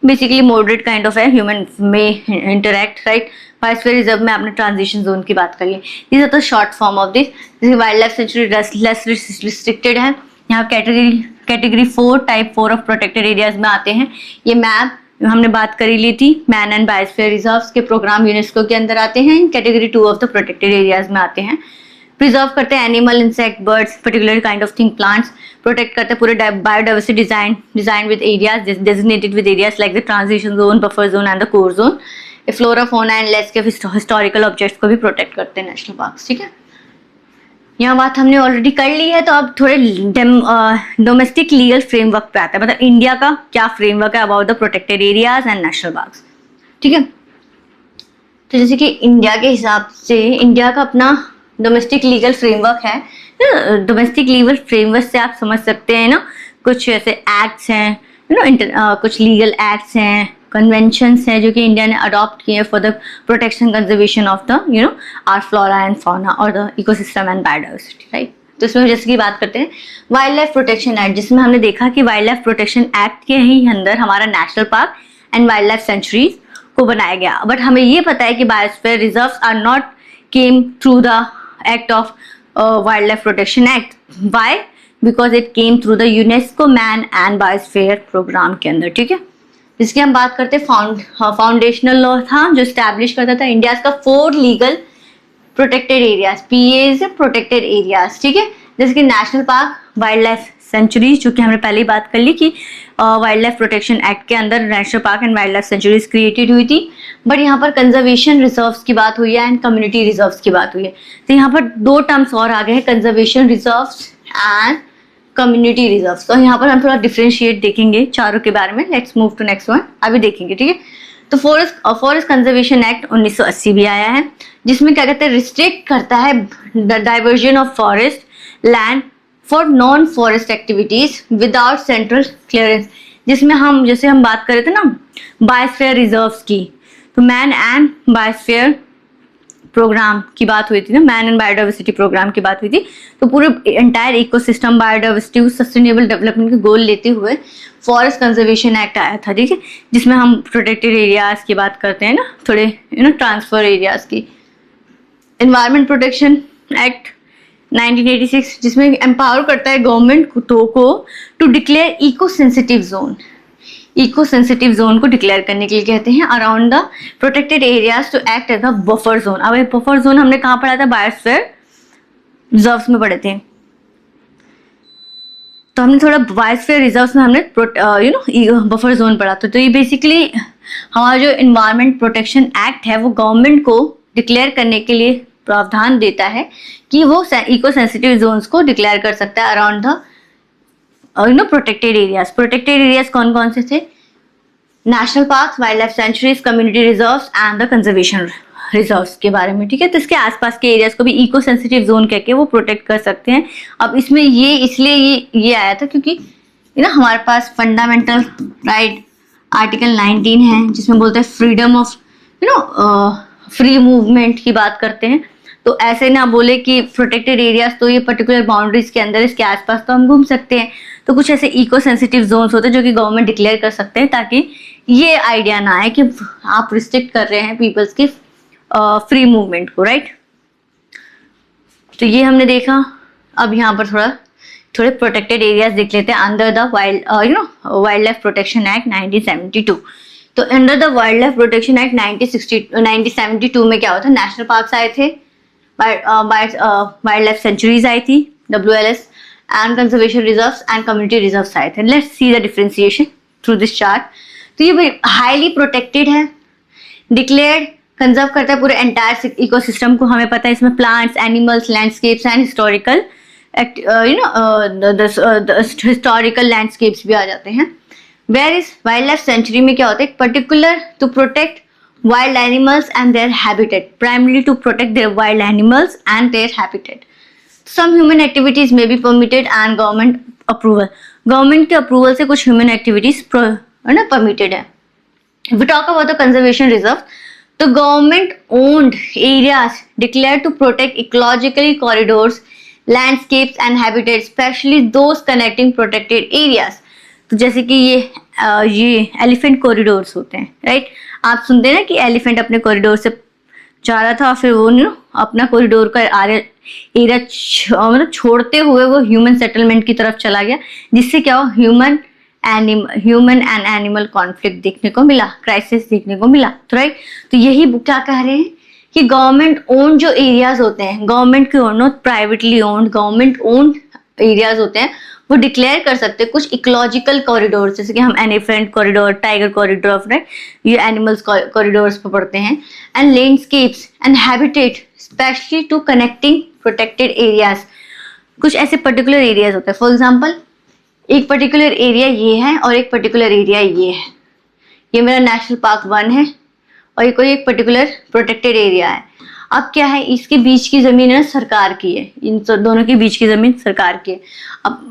basically moderate kind of है, ह्यूमन में इंटरैक्ट, राइट। बायोस्फीयर रिजर्व में आपने ट्रांजिशन जोन की बात करी है, this are the short form of this. जैसे wildlife sanctuary less restricted है, यहाँ category 4 type 4 of protected areas में आते हैं। ये मैप हमने बात करी ली थी, मैन एंड बायोस्फीयर रिजर्व्स के प्रोग्राम यूनेस्को के अंदर आते हैं, category 2 of the protected areas में आते हैं। प्रिजर्व करते हैं animal, insect, birds, particular kind of thing, plants, protect करते हैं पूरे biodiversity design with areas designated with areas like the transition zone, buffer zone and the core zone. Flora, फोना and landscape, historical objects को भी protect करते हैं national parks. ठीक है, यहाँ बात हमने ऑलरेडी कर ली है, तो अब थोड़े डोमेस्टिक लीगल फ्रेमवर्क पे आता है, मतलब इंडिया का क्या फ्रेमवर्क है about the protected areas and national parks. ठीक है, तो जैसे कि इंडिया के हिसाब से इंडिया का अपना डोमेस्टिक लीगल फ्रेमवर्क है। डोमेस्टिक लीगल फ्रेमवर्क से आप समझ सकते हैं ना, कुछ ऐसे एक्ट्स हैं, कुछ लीगल एक्ट्स हैं, कन्वेंशंस हैं जो कि इंडिया ने अडॉप्ट किए हैं for the protection conservation of the our flora and fauna और the ecosystem and biodiversity, right. तो इसमें जैसे कि बात करते हैं वाइल्ड लाइफ प्रोटेक्शन एक्ट, जिसमें हमने देखा कि वाइल्ड लाइफ प्रोटेक्शन एक्ट के ही अंदर हमारा national park and wildlife sanctuaries को बनाया गया। बट हमें ये पता है कि biosphere reserves are not came through the act of wildlife protection act. Why? Because it came through the UNESCO man and biosphere programme के अंदर, ठीक है। जिसकी हम बात करते हैं फाउंडेशनल लॉ था जो स्टैब्लिश करता था इंडिया का 4 legal protected areas, PAs protected areas, ठीक है। जैसे कि national park, wildlife sanctuaries, जो कि हमने पहले ही बात कर ली कि वाइल्ड लाइफ प्रोटेक्शन एक्ट के अंदर national park and wildlife centuries created हुई थी। बट यहाँ पर कंजर्वेशन रिजर्व्स की बात हुई है एंड कम्युनिटी रिजर्व्स की बात हुई है। तो यहाँ पर 2 टर्म्स और आ गए हैं, conservation reserves and community reserves. तो यहाँ पर हम थोड़ा डिफरेंशिएट देखेंगे चारों के बारे में। Let's move to next one, अभी देखेंगे, ठीक है। तो फॉरेस्ट कंजर्वेशन एक्ट 1980 भी आया है, जिसमें क्या कहते हैं, रिस्ट्रिक्ट करता है the diversion of forest land for non forest activities without central clearance. जिसमें हम जैसे हम बात कर रहे थे ना बायोस्फीयर रिजर्व्स की, तो मैन एंड बायोस्फीयर प्रोग्राम की बात हुई थी ना, मैन एंड बायोडाइवर्सिटी प्रोग्राम की बात हुई थी। तो पूरे entire ecosystem biodiversity sustainable development के गोल लेते हुए फॉरेस्ट कंजर्वेशन एक्ट आया था, ठीक है। जिसमें हम प्रोटेक्टेड एरियाज की बात करते हैं ना, थोड़े ट्रांसफर एरियाज की। एनवायरमेंट प्रोटेक्शन एक्ट 1986, जिसमें एम्पावर करता है गवर्नमेंट को to declare eco sensitive zone, eco sensitive zone को डिक्लेयर करने के लिए कहते हैं around the protected areas to act as a buffer zone. अब ये बफर जोन हमने कहाँ पढ़ा था, बायोस्फीयर रिजर्व्स में पढ़े थे। तो हमने थोड़ा बायोस्फीयर रिजर्व्स में हमने बफर जोन पढ़ा था। तो ये बेसिकली हमारा जो एनवायरमेंट प्रोटेक्शन एक्ट है वो गवर्नमेंट को डिक्लेयर करने के लिए प्रावधान देता है कि वो इको सेंसिटिव जोन्स को डिक्लेयर कर सकता है around the protected areas. Protected areas कौन कौन से थे? National park, wildlife centuries, community reserves and the conservation reserves के बारे में, ठीक है। तो इसके आसपास के एरियाज को भी इको सेंसिटिव जोन कहके वो प्रोटेक्ट कर सकते हैं। अब इसमें ये इसलिए ये आया था क्योंकि हमारे पास फंडामेंटल राइट आर्टिकल 19 है, जिसमें बोलते हैं फ्रीडम ऑफ फ्री मूवमेंट की बात करते हैं। तो ऐसे ना बोले कि प्रोटेक्टेड एरियाज तो ये पर्टिकुलर बाउंड्रीज के अंदर, इसके आसपास तो हम घूम सकते हैं। तो कुछ ऐसे इको सेंसिटिव जोन्स होते हैं जो कि गवर्नमेंट डिक्लेयर कर सकते हैं, ताकि ये आइडिया ना आए कि आप रिस्ट्रिक्ट कर रहे हैं पीपल्स की फ्री मूवमेंट को, राइट। तो ये हमने देखा। अब यहाँ पर थोड़े प्रोटेक्टेड एरियाज देख लेते हैं under the wildlife protection act 1972। तो under the wildlife protection act 1972 में क्या होता है, नेशनल पार्क्स आए थे, वाइल्ड लाइफ सेंचुरीज आई थी WLS, and conservation reserves and community reserves आए थे। Let's see the differentiation through this chart. तो ये हाईली प्रोटेक्टेड है, डिक्लेयर्ड कंजर्व करता है पूरे एंटायर इकोसिस्टम को। हमें पता है इसमें plants, animals, landscapes and historical historical landscapes भी आ जाते हैं। Whereas wildlife sanctuary में क्या होता है, particular to protect wild animals and their habitat, primarily to protect their wild animals and their habitat. Some human activities may be permitted and government approval. Government के approval से कुछ human activities permitted है. If we talk about the conservation reserve, the government owned areas declared to protect ecologically corridors, landscapes and habitats, especially those connecting protected areas. तो जैसे कि ये elephant corridors होते हैं, राइट। आप सुनते हैं ना कि एलिफेंट अपने कॉरिडोर से जा रहा था, फिर वो अपना कॉरिडोर का एरिया मतलब छोड़ते हुए वो ह्यूमन सेटलमेंट की तरफ चला गया, जिससे क्या हो, ह्यूमन एंड एनिमल कॉन्फ्लिक्ट देखने को मिला, क्राइसिस देखने को मिला। तो राइट, तो यही क्या कह रहे हैं कि गवर्नमेंट ओन जो एरियाज होते हैं, गवर्नमेंट के own, not privately owned, government own areas होते हैं, वो डिक्लेयर कर सकते हैं कुछ इकोलॉजिकल कॉरिडोर, जैसे कि हम elephant corridor, tiger corridor, right, ये एनिमल्स कॉरिडोर्स पे पढ़ते हैं, and landscapes and habitat specially to connecting protected areas. कुछ ऐसे पर्टिकुलर एरियाज होते हैं, फॉर एग्जांपल एक पर्टिकुलर एरिया ये है और एक पर्टिकुलर एरिया ये है, ये मेरा नेशनल पार्क 1 है और ये कोई एक पर्टिकुलर प्रोटेक्टेड एरिया है। अब क्या है, इसके बीच की जमीन है सरकार की है, इन दोनों के बीच की जमीन सरकार की है। अब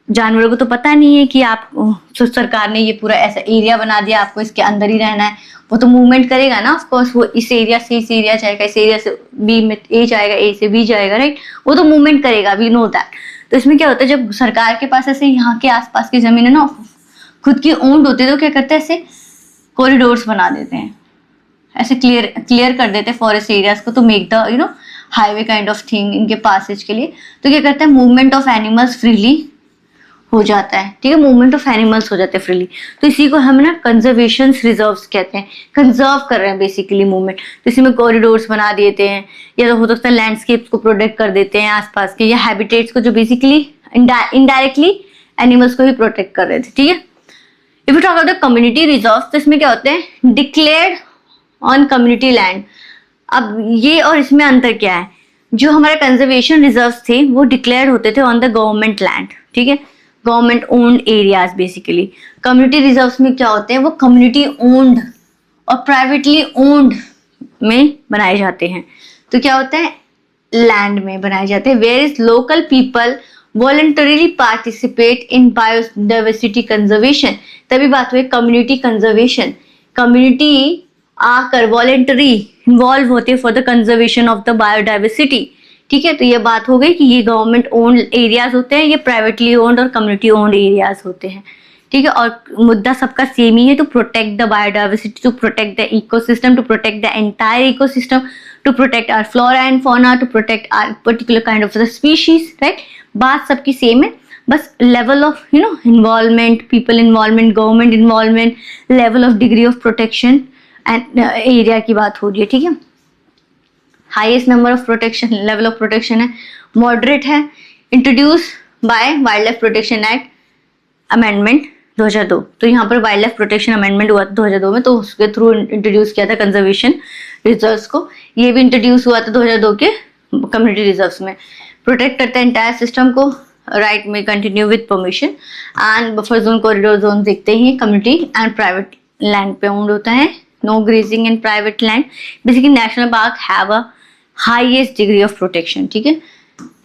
जानवरों को तो पता नहीं है कि आप तो सरकार ने ये पूरा ऐसा एरिया बना दिया, आपको इसके अंदर ही रहना है। वो तो मूवमेंट करेगा ना, ऑफ कोर्स। वो इस एरिया से इस एरिया जाएगा, इस एरिया से बी में ए जाएगा, ए से बी जाएगा, राइट। वो तो मूवमेंट करेगा, वी नो दैट। तो इसमें क्या होता है, जब सरकार के पास ऐसे यहाँ के आसपास की जमीन है ना खुद की ओन्ड होती है, तो क्या करते हैं, ऐसे कॉरिडोर्स बना देते हैं, ऐसे क्लियर कर देते हैं फॉरेस्ट एरियाज को, तो make the highway kind of thing इनके पासेज के लिए। तो क्या करते हैं, मूवमेंट ऑफ एनिमल्स फ्रीली हो जाता है, ठीक है, मूवमेंट ऑफ एनिमल्स हो जाते हैं फ्रीली। तो इसी को हम ना कंजर्वेशन रिजर्व्स कहते हैं, कंजर्व कर रहे हैं बेसिकली मूवमेंट। तो इसी में कॉरिडोर्स बना देते हैं, या तो हो सकता है लैंडस्केप्स को प्रोटेक्ट कर देते हैं आसपास के, या हैबिटेट्स को जो बेसिकली इनडायरेक्टली एनिमल्स को ही प्रोटेक्ट कर रहे थे, ठीक है। If you talk about the community reserves, तो इसमें क्या होते हैं, डिक्लेयर्ड ऑन कम्युनिटी लैंड। अब ये और इसमें अंतर क्या है, जो हमारे कंजर्वेशन रिजर्व्स थे वो डिक्लेयर्ड होते थे ऑन द गवर्नमेंट लैंड, ठीक है, government owned areas basically. Community reserves में क्या होते हैं, वो कम्युनिटी ओन्ड और प्राइवेटली ओन्ड में बनाए जाते हैं। तो क्या होता है, लैंड में बनाए जाते हैं, whereas local people voluntarily participate in biodiversity conservation. तभी बात हुई कम्युनिटी कंजर्वेशन, कम्युनिटी आकर वॉलंटरी इन्वॉल्व होते for the conservation of the biodiversity, ठीक है। तो ये बात हो गई कि ये गवर्नमेंट ओन्ड एरियाज होते हैं, ये प्राइवेटली ओन्ड और कम्युनिटी ओन्ड एरियाज होते हैं, ठीक है। और मुद्दा सबका सेम ही है, to protect the biodiversity, to protect the ecosystem, to protect the entire ecosystem, to protect our flora and fauna, to protect our particular kind of the species, right. बात सबकी सेम है, बस level of involvement, people involvement, government involvement, level of degree of protection and area की बात हो रही है, ठीक है। Highest number of protection, level of protection है मॉडरेट है, introduce bye wild life protection act amendment 2002। तो यहाँ पर वाइल्ड लाइफ प्रोटेक्शन अमेंडमेंट हुआ था 2002 में, तो उसके थ्रू इंट्रोड्यूस किया था कंजर्वेशन रिजर्व्स को। ये भी इंट्रोड्यूस हुआ था 2002 के कम्युनिटी रिजर्व्स में। प्रोटेक्ट करता है एंटायर सिस्टम को, राइट में continue with permission, and buffer zone, corridor zone देखते ही कम्युनिटी एंड प्राइवेट लैंड पे ओन्ड होता है। No grazing in private land. Basically national park have a highest degree of protection, ठीक है।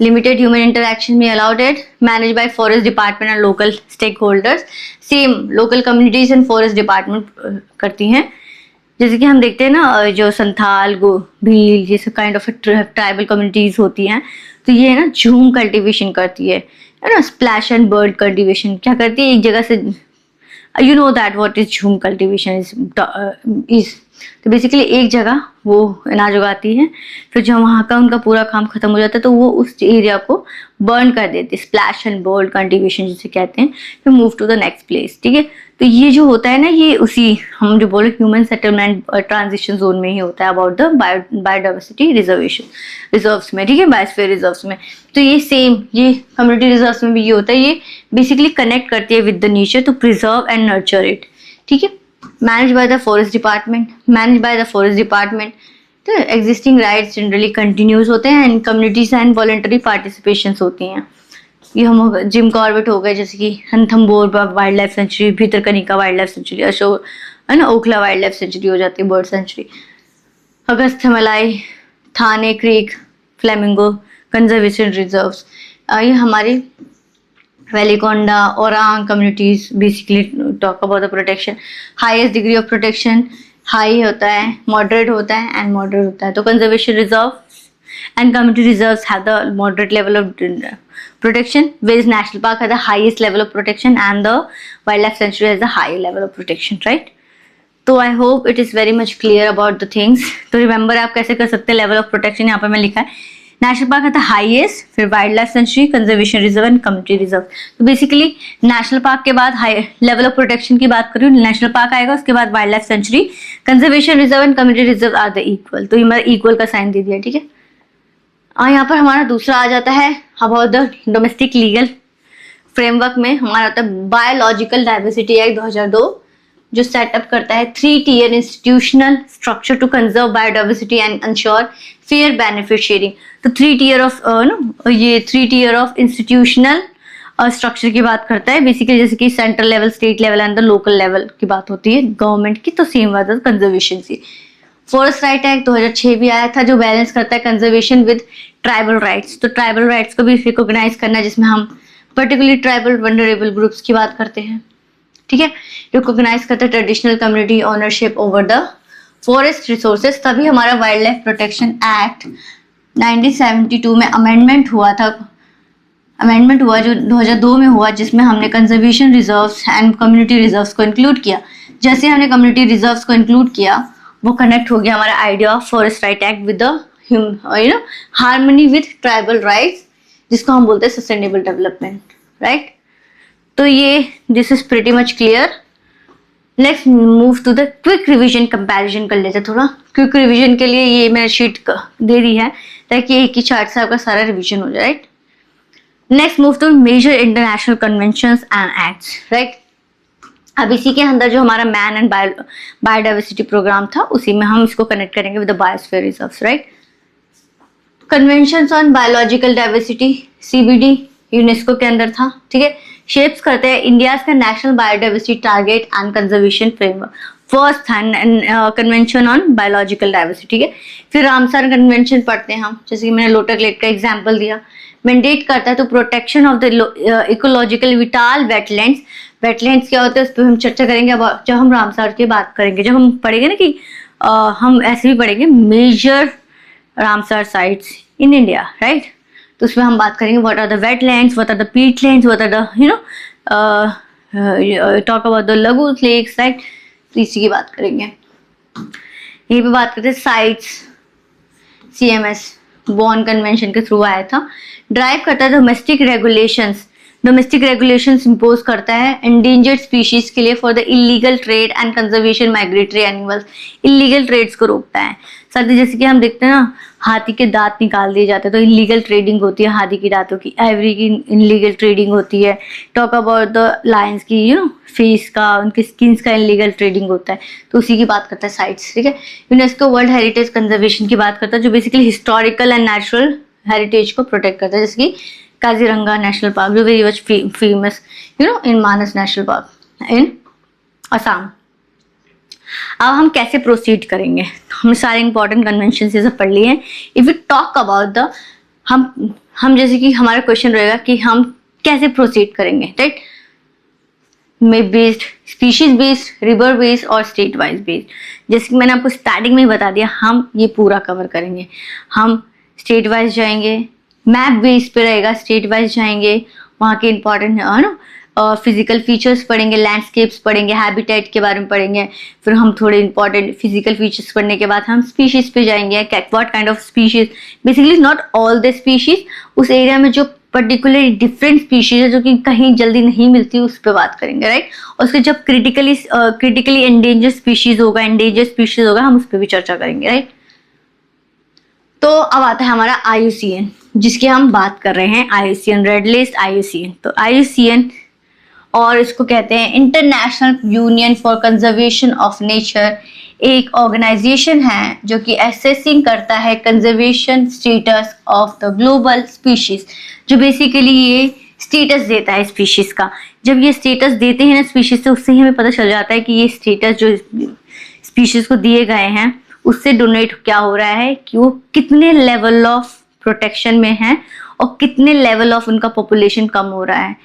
लिमिटेड ह्यूमन इंटरैक्शन में allowed it, manage by forest department and local stakeholders. Same local communities and forest department करती हैं। जैसे कि हम देखते हैं ना, जो संथाल, भील, ये सब काइंड ऑफ ट्राइबल कम्युनिटीज होती हैं, तो ये है ना झूम कल्टीवेशन करती है ना, स्प्लैश एंड बर्ड कल्टीवेशन। क्या करती है, एक जगह से, you know that what is झूम कल्टीवेशन is तो बेसिकली एक जगह वो अनाज उगाती है, फिर जब वहाँ का उनका पूरा काम खत्म हो जाता है तो वो उस एरिया को बर्न कर देते, स्प्लैश एंड बर्ड कल्टीवेशन जिसे कहते हैं, फिर move to the next place, ठीक है। तो ये जो होता है ना, ये उसी हम जो बोले ह्यूमन सेटलमेंट ट्रांजिशन जोन में ही होता है, अबाउट द बायोडाइवर्सिटी रिजर्व्स में, ठीक है, बायोस्फीयर रिजर्व्स में। तो ये सेम, ये कम्युनिटी रिजर्व्स में भी ये होता है, ये बेसिकली कनेक्ट करती है with the nature to preserve and nurture it, ठीक है। Manage by the forest department, तो एग्जिस्टिंग राइट्स जनरली कंटिन्यूज होते हैं and communities and voluntary participation होती हैं। ये हम जिम कॉर्बेट हो गए, जैसे कि Ranthambore wild life sanctuary, Bhitarkanika wild life sanctuary, Ashok है ना, ओखला वाइल्ड लाइफ सेंचुरी हो जाती है, बर्ड सेंचुरी। अगस्थ्यमलाई, थाने क्रीक, फ्लेमिंगो कंजर्वेशन रिजर्व्स, ये हमारी Velikonda, Orang communities basically talk about the protection. Highest degree of protection high होता है, मॉडरेट होता है एंड मॉडरेट होता है। तो conservation reserve and community reserves have the moderate level of protection, whereas national park has the highest level of protection and the wildlife sanctuary has the high level of protection, right? तो I hope it is very much clear about the things. तो remember आप कैसे कर सकते हैं level of protection, यहाँ पर मैं लिखा है नेशनल पार्क है द हाईएस्ट, फिर wild life sanctuary, conservation reserve and community reserve. तो बेसिकली नेशनल पार्क के बाद हाई लेवल ऑफ प्रोटेक्शन की बात करूँ, नेशनल पार्क आएगा, उसके बाद wildlife sanctuary, conservation reserve and community reserve are the equal. तो ये इक्वल का साइन दे दिया, ठीक है। और यहाँ पर हमारा दूसरा आ जाता है about the domestic legal framework में हमारा होता है बायोलॉजिकल डाइवर्सिटी एक्ट 2002, जो सेटअप करता है 3 tier institutional structure to conserve biodiversity and ensure fair benefit sharing. तो 3 tier ऑफ ये 3 tier ऑफ इंस्टीट्यूशनल स्ट्रक्चर की बात करता है बेसिकली, जैसे कि central level, state level and the local level की बात होती है गवर्नमेंट की। तो सेम बात है कंजर्वेशन की। फॉरेस्ट राइट एक्ट 2006 भी आया था, जो बैलेंस करता है कंजर्वेशन विद ट्राइबल राइट्स। तो ट्राइबल राइट्स को भी रिकॉग्नाइज करना, जिसमें हम पर्टिकुलरली ट्राइबल वल्नरेबल ग्रुप्स की बात करते हैं, ठीक है। रिकॉग्नाइज करता है traditional community ownership over the forest resources. तभी हमारा वाइल्ड लाइफ प्रोटेक्शन एक्ट 1972 में अमेंडमेंट हुआ जो 2002 में हुआ, जिसमें हमने conservation reserves and community reserves को इंक्लूड किया। जैसे हमने कम्युनिटी रिजर्व्स को इंक्लूड किया, वो कनेक्ट हो गया हमारा idea of forest right act with the harmony with tribal rights, जिसको हम बोलते हैं सस्टेनेबल डेवलपमेंट, राइट। तो ये this is pretty much clear. Next move to the quick revision comparison कर लेते हैं। थोड़ा क्विक रिवीजन के लिए ये मैंने शीट दे दी है ताकि एक ही चार्ट से आपका सारा रिवीजन हो जाए, right. Next move to major international conventions and acts, right. अब इसी के अंदर जो हमारा मैन एंड बायोडाइवर्सिटी प्रोग्राम था, उसी में हम इसको कनेक्ट करेंगे with the biosphere reserves, right. Conventions on biological diversity CBD UNESCO के अंदर था, ठीक है। शेप्स करते हैं इंडिया का national biodiversity target and conservation framework. First था कन्वेंशन ऑन बायोलॉजिकल डाइवर्सिटी, ठीक है। फिर रामसर कन्वेंशन पढ़ते हैं हम, जैसे कि मैंने लोटक लेक का एग्जांपल दिया। मैंडेट करता है तो protection of the ecological vital wetlands. Wetlands क्या होते हैं उस पर हम चर्चा करेंगे जब हम रामसर की बात करेंगे। जब हम पढ़ेंगे ना कि हम ऐसे भी पढ़ेंगे major Ramsar sites in India, right. तो उसमें हम बात करेंगे what are the wetlands, what are the peatlands, what are the talk about the lagoon lakes, right. तो इसी की बात करेंगे। यहीं पे बात करते हैं साइट्स। CMS बॉन कन्वेंशन के थ्रू आया था। ड्राइव करता है डोमेस्टिक रेगुलेशंस इंपोज करता है एंडेंजर्ड स्पीशीज के लिए for the illegal trade and conservation migratory animals. Illegal trades को रोकता है। साथ ही जैसे कि हम देखते हैं ना, हाथी के दांत निकाल दिए जाते हैं तो इलीगल ट्रेडिंग होती है हाथी की दांतों की। आइवरी की इलीगल ट्रेडिंग होती है। टॉक अबाउट द लायंस की फेस का, उनके स्किन्स का इलीगल ट्रेडिंग होता है। तो उसी की बात करता है साइट्स, ठीक है। यूनेस्को वर्ल्ड हेरिटेज कंजर्वेशन की बात करता है, जो basically historical and natural heritage को प्रोटेक्ट करता है, जैसे कि काजीरंगा नेशनल पार्क, जो very much famous in Manas national park इन असम। अब हम कैसे प्रोसीड करेंगे, हम सारे इंपॉर्टेंट कन्वेंशन ये सब पढ़ लिए हैं। If you talk about the हम जैसे कि हमारा क्वेश्चन रहेगा कि हम कैसे प्रोसीड करेंगे, right. Based, species based, river based और स्टेट वाइज बेस्ड। जैसे कि मैंने आपको स्टार्टिंग में ही बता दिया, हम ये पूरा कवर करेंगे। हम स्टेट वाइज जाएंगे, मैप बेस पे रहेगा, स्टेट वाइज जाएंगे, वहाँ के इंपॉर्टेंट है ना फिजिकल फीचर्स पढ़ेंगे, लैंडस्केप्स पढ़ेंगे, हैबिटेट के बारे में पढ़ेंगे। फिर हम थोड़े इंपॉर्टेंट फिजिकल फीचर्स पढ़ने के बाद हम स्पीशीज पे जाएंगे। What kind of species, basically not all the species, उस एरिया में जो पर्टिकुलरली डिफरेंट स्पीशीज है जो कि कहीं जल्दी नहीं मिलती, उस पर बात करेंगे, राइट। और उसके जब क्रिटिकली एंडेंजर्ड स्पीशीज होगा, हम उस पर भी चर्चा करेंगे, राइट। तो अब आता है हमारा IUCN, जिसकी हम बात कर रहे हैं, IUCN रेड लिस्ट IUCN। तो IUCN और इसको कहते हैं international union for conservation of nature, एक ऑर्गेनाइजेशन है जो कि असेसिंग करता है conservation status of the global species, जो बेसिकली ये स्टेटस देता है स्पीशीज का। जब ये स्टेटस देते हैं ना स्पीशीज से, उससे ही हमें पता चल जाता है कि ये स्टेटस जो स्पीशीज को दिए गए हैं उससे डोनेट क्या हो रहा है, कि वो कितने लेवल ऑफ प्रोटेक्शन में है और कितने लेवल ऑफ उनका पॉपुलेशन कम हो रहा है।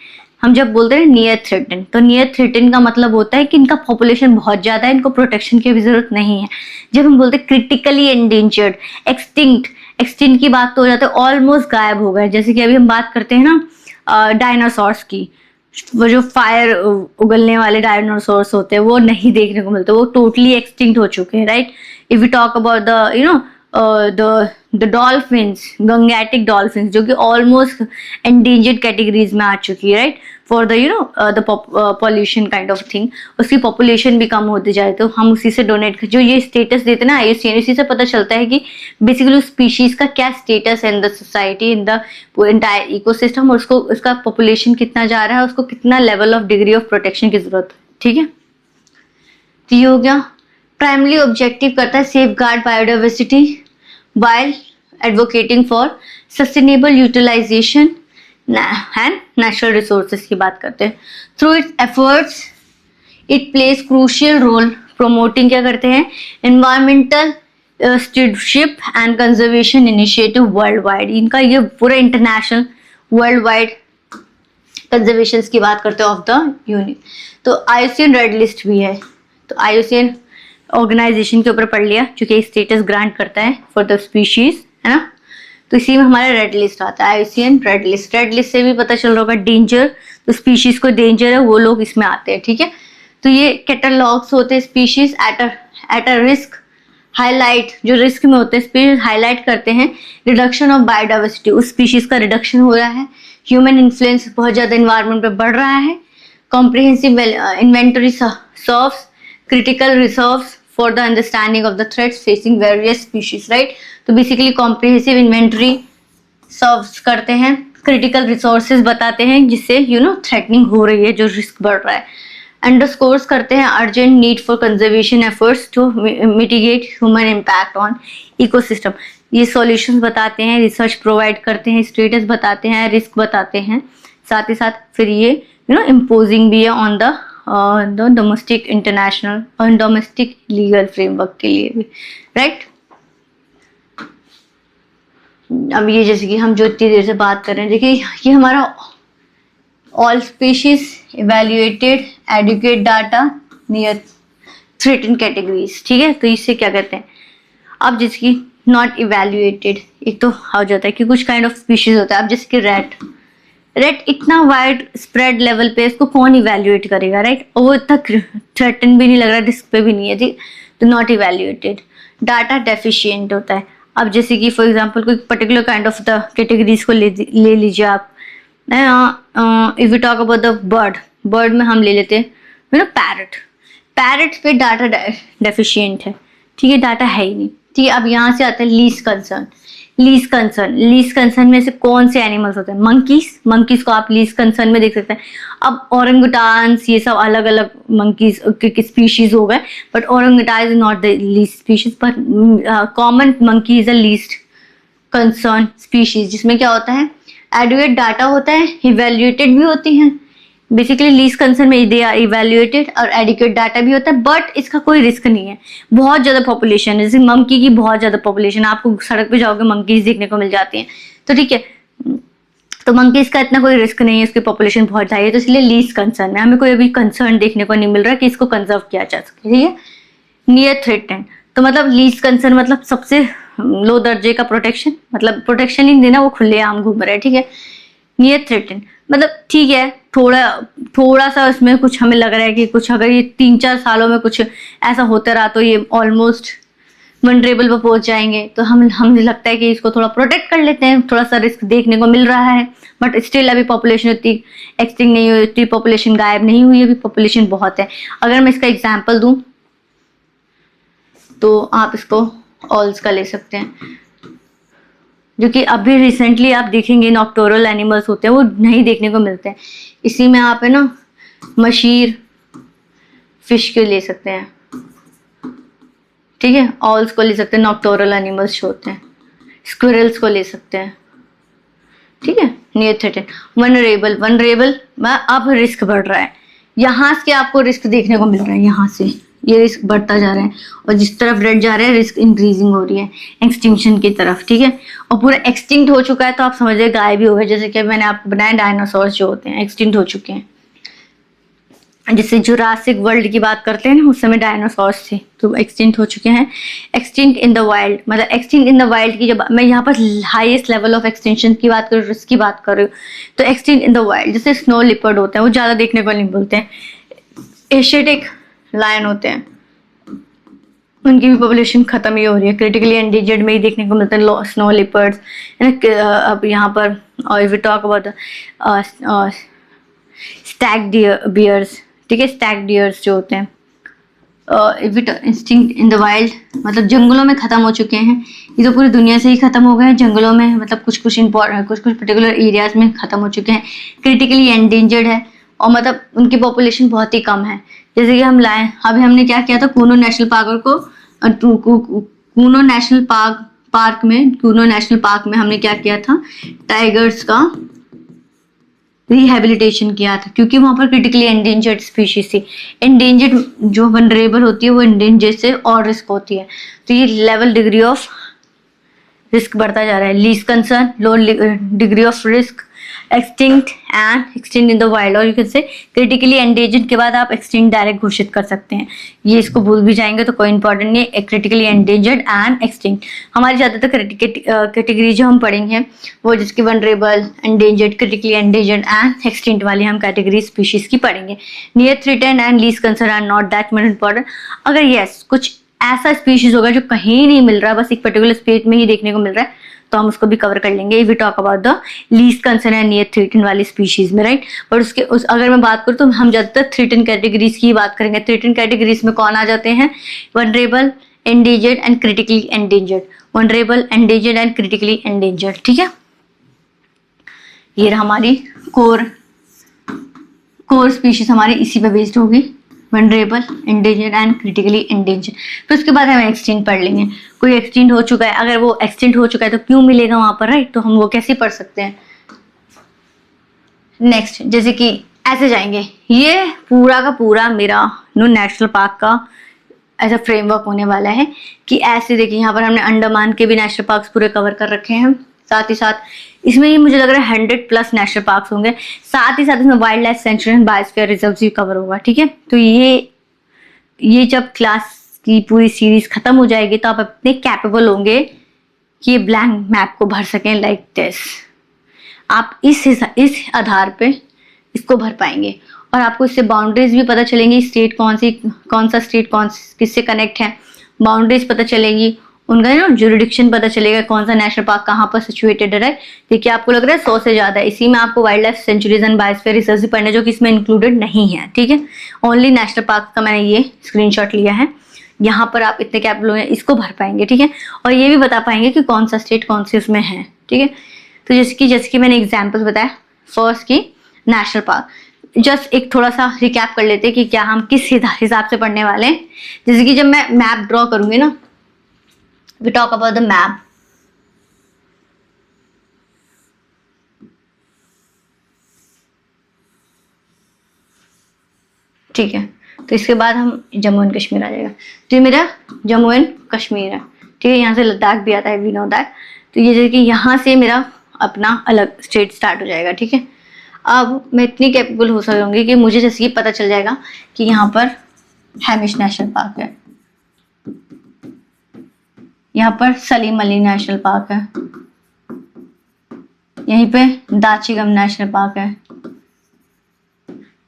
हम जब बोलते हैं नियर थ्रेटन, तो नियर थ्रेटन का मतलब होता है कि इनका पॉपुलेशन बहुत ज्यादा है, इनको प्रोटेक्शन की भी जरूरत नहीं है। जब हम बोलते हैं क्रिटिकली एंडेंजर्ड, एक्सटिंक्ट की बात तो हो जाता है ऑलमोस्ट गायब हो गए। जैसे कि अभी हम बात करते हैं ना डायनासोर्स की, वो जो फायर उगलने वाले डायनासोर्स होते हैं वो नहीं देखने को मिलते, वो टोटली एक्सटिंक्ट हो चुके हैं, right. If you talk about the dolphins, Gangetic dolphins, जो कि ऑलमोस्ट एंडेंजर्ड कैटेगरीज में आ चुकी है, right, for the the pollution kind of thing. उसकी पॉपुलेशन भी कम होती जाए, तो हम उसी से डोनेट, जो ये स्टेटस देते हैं ना IUCN, इसी से पता चलता है कि बेसिकली उस स्पीशीज का क्या स्टेटस है in the society, in the entire ecosystem, और उसको उसका पॉपुलेशन कितना जा रहा है, उसको कितना level of degree of protection की जरूरत है, ठीक है। तो ये हो गया। प्राइमरी ऑब्जेक्टिव करता है safe guard biodiversity while advocating for sustainable utilization and natural resources की बात करते हैं। Through its efforts, it plays crucial role promoting क्या करते हैं environmental stewardship and conservation initiative worldwide। इनका ये पूरा इंटरनेशनल वर्ल्ड वाइड कंजर्वेशन की बात करते हैं ऑफ द यूनिट। तो IUCN रेड लिस्ट भी है, तो IUCN ऑर्गेनाइजेशन के ऊपर पढ़ लिया जो कि स्टेटस ग्रांट करता है फॉर द स्पीशीज, है ना। तो इसी में हमारा रेड लिस्ट आता है, IUCN red list. Red list से भी पता चल रहा होगा डेंजर, तो स्पीशीज को डेंजर है वो लोग इसमें आते हैं, ठीक है। तो ये कैटलॉग्स होते हैं species at a risk, highlight, जो रिस्क में होते हैं स्पीशीज हाईलाइट करते हैं रिडक्शन ऑफ बायोडाइवर्सिटी, उस स्पीशीज का रिडक्शन हो रहा है, ह्यूमन इन्फ्लुएंस बहुत ज्यादा एनवायरनमेंट पे बढ़ रहा है, comprehensive inventory serves critical resource for the understanding of the threats facing various species, right. तो बेसिकली कॉम्प्रिहेंसिव इन्वेंटरी सर्व्स करते हैं, क्रिटिकल रिसोर्सेज बताते हैं जिससे थ्रेटनिंग हो रही है, जो रिस्क बढ़ रहा है। अंडरस्कोर्स करते हैं urgent need for conservation efforts to mitigate human impact on ecosystem, ये सॉल्यूशंस बताते हैं, रिसर्च प्रोवाइड करते हैं, स्टेटस बताते हैं, रिस्क बताते हैं, साथ ही साथ फिर ये इम्पोजिंग भी है ऑन द डोमेस्टिक इंटरनेशनल और डोमेस्टिक लीगल फ्रेमवर्क के लिए भी, राइट। अब ये जैसे कि हम जो इतनी देर से बात कर रहे हैं, देखिए ये हमारा all species evaluated adequate data near threaten categories, ठीक है। तो इससे क्या कहते हैं, अब जिसकी नॉट इवेल्युएटेड, एक तो हो जाता है कि कुछ काइंड ऑफ स्पीशीज होता है, अब जैसे कि रेट इतना वाइड स्प्रेड लेवल पे इसको कौन इवेल्युएट करेगा, राइट। और वो इतना थ्रेटन भी नहीं लग रहा, रिस्क पे भी नहीं है, ठीक। तो नॉट इवेल्युएटेड, डाटा डेफिशिएंट होता है। अब जैसे कि फॉर एग्जांपल कोई particular kind of the categories को ले लीजिए आप, if you talk about the bird में हम ले लेते हैं पैरट पे डाटा डेफिशिएंट है, ठीक है, डाटा है ही नहीं, ठीक है। अब यहाँ से आता है लीस्ट कंसर्न में से कौन से एनिमल्स होते हैं, मंकीज को आप लीस्ट कंसर्न में देख सकते हैं। अब ओरंगुटान्स ये सब अलग अलग मंकीज के स्पीशीज हो गए, but orangutan is not the least species, but common monkey is the least concern species, जिसमें क्या होता है एडुकेट डाटा होता है, इवेल्युएटेड भी होती हैं, बेसिकली लीस्ट कंसर्न में दे आर इवेल्युएटेड, और एडिक्वेट डाटा भी होता है, बट इसका कोई रिस्क नहीं है। बहुत ज्यादा पॉपुलेशन है, जैसे मंकी की बहुत ज्यादा पॉपुलेशन, आपको सड़क पे जाओगे मंकीज देखने को मिल जाती हैं, तो ठीक है। तो मंकीज का इतना कोई रिस्क नहीं है, उसकी पॉपुलेशन बहुत ज्यादा है, तो इसलिए लीस्ट कंसर्न है, हमें कोई अभी कंसर्न देखने को नहीं मिल रहा कि इसको कंजर्व किया जा सके, ठीक है। नियर थ्रेटन, तो मतलब लीस्ट कंसर्न मतलब सबसे लो दर्जे का प्रोटेक्शन, मतलब प्रोटेक्शन ही देना, वो खुलेआम घूम रहे हैं, ठीक है। नियर थ्रेटन मतलब ठीक है, थोड़ा सा उसमें कुछ हमें लग रहा है कि कुछ अगर ये 3-4 सालों में कुछ ऐसा होता रहा तो ये ऑलमोस्ट वनरेबल पर पहुंच जाएंगे, तो हमें लगता है कि इसको थोड़ा प्रोटेक्ट कर लेते हैं, थोड़ा सा रिस्क देखने को मिल रहा है, बट स्टिल अभी पॉपुलेशन उतनी एक्सटिंक्ट नहीं हुई, उतनी पॉपुलेशन गायब नहीं हुई, अभी पॉपुलेशन बहुत है। अगर मैं इसका एग्जाम्पल दूं तो आप इसको ऑल्स का ले सकते हैं, जो कि अभी रिसेंटली आप देखेंगे नॉक्टोरल एनिमल्स होते हैं, वो नहीं देखने को मिलते हैं। इसी में आप है ना मशीर फिश के ले सकते हैं, ठीक है, ऑल्स को ले सकते हैं, नॉक्टोरल एनिमल्स जो होते हैं, स्क्विरल्स को ले सकते हैं, ठीक है। नियर थ्रेटन वनरेबल अब रिस्क बढ़ रहा है, यहाँ से आपको रिस्क देखने को मिल रहा है, यहाँ से ये रिस्क बढ़ता जा रहा है, और जिस तरफ रेड जा रहा है रिस्क इंक्रीजिंग हो रही है एक्सटिंक्शन की तरफ, ठीक है। और पूरा एक्सटिंक्ट हो चुका है तो आप समझिए गायब भी हो गए, जैसे कि मैंने आपको बनाया डायनासोर्स जो होते हैं एक्सटिंक्ट हो चुके हैं, जिससे जुरासिक वर्ल्ड की बात करते हैं ना, उस समय डायनासोर्स थे तो एक्सटिंक्ट हो चुके हैं। एक्सटिंक्ट इन द वाइल्ड, मतलब एक्सटिंक्ट इन द वाइल्ड की जब मैं यहाँ पर हाईएस्ट लेवल ऑफ एक्सटेंशन की बात करूँ, रिस्क की बात कर रही हूँ, तो एक्सटिंक्ट इन द वाइल्ड जैसे स्नो लिपर्ड होते हैं, वो ज़्यादा देखने को नहीं मिलते हैं। एशियाटिक लायन होते हैं, उनकी भी पॉपुलेशन खत्म ही हो रही है, क्रिटिकली एंडेंजर्ड में ही देखने को मिलते हैं स्नो लिपर्ड्स, है ना। अब यहाँ पर और if we talk about stag bears, ठीक है, स्टैग डियर्स जो होते हैं, इंस्टिंक्ट इन द वाइल्ड मतलब जंगलों में खत्म हो चुके हैं, ये तो पूरी दुनिया से ही खत्म हो गए हैं, जंगलों में मतलब कुछ पर्टिकुलर एरियाज में खत्म हो चुके हैं, क्रिटिकली एंडेंजर्ड है, और मतलब उनकी पॉपुलेशन बहुत ही कम है। जैसे कि हम लाए अभी हमने क्या किया था, कूनो नेशनल पार्क में हमने क्या किया था, टाइगर्स का रिहेबिलिटेशन किया था, क्योंकि वहां पर क्रिटिकली एंडेंजर्ड स्पीशीज थी। एंडेंजर्ड जो वनरेबल होती है वो एंडेंजर्ड से और रिस्क होती है, तो ये लेवल डिग्री ऑफ रिस्क बढ़ता जा रहा है। Least concern low degree of risk, extinct and extinct in the wild, or you can say critically endangered के बाद आप एक्सटिंक्ट डायरेक्ट घोषित कर सकते हैं। ये इसको भूल भी जाएंगे तो कोई इंपॉर्टेंट नहीं है। क्रिटिकली एंडेंजर्ड एंड एक्सटिंक्ट हमारी ज़्यादातर कैटेगरी जो हम पढ़ेंगे वो जिसकी vulnerable, endangered, critically endangered and extinct वाली हम कैटेगरी स्पीशीज की पढ़ेंगे। Near threatened and least concern are not that much important. अगर यस कुछ ऐसा स्पीशीज होगा जो कहीं नहीं मिल रहा, बस एक पर्टिकुलर स्पेस में ही देखने को मिल रहा है, तो हम उसको भी कवर कर लेंगे। We talk about the least concern and near threaten वाली स्पीशीज में, राइट। पर अगर मैं बात करूँ तो हम ज्यादातर थ्रेटन कैटेगरीज की बात करेंगे। थ्रेटन कैटेगरीज में कौन आ जाते हैं? Vulnerable, endangered and critically endangered. Vulnerable, endangered and critically endangered, ठीक है। ये हमारी कोर स्पीशीज हमारी इसी पे बेस्ड होगी, vulnerable, endangered and critically endangered. फिर उसके बाद हम एक्सटिंक्ट पढ़ लेंगे। कोई एक्सटिंक्ट हो चुका है, अगर वो एक्सटिंक्ट हो चुका है तो क्यों मिलेगा वहां पर, राइट। तो हम वो कैसे पढ़ सकते हैं? नेक्स्ट जैसे कि ऐसे जाएंगे, ये पूरा का पूरा मेरा नेशनल पार्क का ऐसा फ्रेमवर्क होने वाला है कि ऐसे देखिए यहाँ पर हमने अंडमान के भी नेशनल पार्क्स पूरे कवर कर रखे हैं। साथ ही साथ इसमें ये मुझे लग रहा है 100+ नेशनल पार्क्स होंगे। साथ ही साथ इसमें wild life sanctuary and biosphere reserve भी कवर होगा, ठीक है। तो ये जब क्लास की पूरी सीरीज खत्म हो जाएगी तो आप इतने कैपेबल होंगे कि ये ब्लैंक मैप को भर सकें लाइक दिस। आप इस आधार पे इसको भर पाएंगे और आपको इससे बाउंड्रीज भी पता चलेंगी, स्टेट कौन सा स्टेट किससे कनेक्ट है, बाउंड्रीज पता चलेगी, उनका जुरिडिक्शन पता चलेगा, कौन सा नेशनल पार्क कहाँ पर सिचुएटेड है। देखिए आपको लग रहा है 100 से ज्यादा है, इसी में आपको wild life sanctuaries and biosphere reserve भी पढ़ने जो कि इसमें इंक्लूडेड नहीं है, ठीक है। ओनली नेशनल पार्क का मैंने ये स्क्रीनशॉट लिया है। यहाँ पर आप इतने कैपेबल हैं, इसको भर पाएंगे, ठीक है। और ये भी बता पाएंगे कि कौन सा स्टेट कौन से उसमें है, ठीक है। तो जैसे कि मैंने एग्जाम्पल्स बताया फर्स्ट की नेशनल पार्क। जस्ट एक थोड़ा सा रिकैप कर लेते हैं कि क्या हम किस हिसाब से पढ़ने वाले हैं। जैसे कि जब मैं मैप ड्रॉ करूंगी ना, we talk about the map. ठीक है, तो इसके बाद हम जम्मू एंड कश्मीर आ जाएगा। तो ये मेरा जम्मू एंड कश्मीर है, ठीक है। यहाँ से लद्दाख भी आता है, वी नो दैट। तो ये जैसे कि यहाँ से मेरा अपना अलग स्टेट स्टार्ट हो जाएगा, ठीक है। अब मैं इतनी कैपेबल हो सकूंगी कि मुझे जैसे कि पता चल जाएगा कि यहाँ पर हैमिश नेशनल पार्क है, यहाँ पर सलीम अली नेशनल पार्क है, यहीं पे दाचिगम नेशनल पार्क है,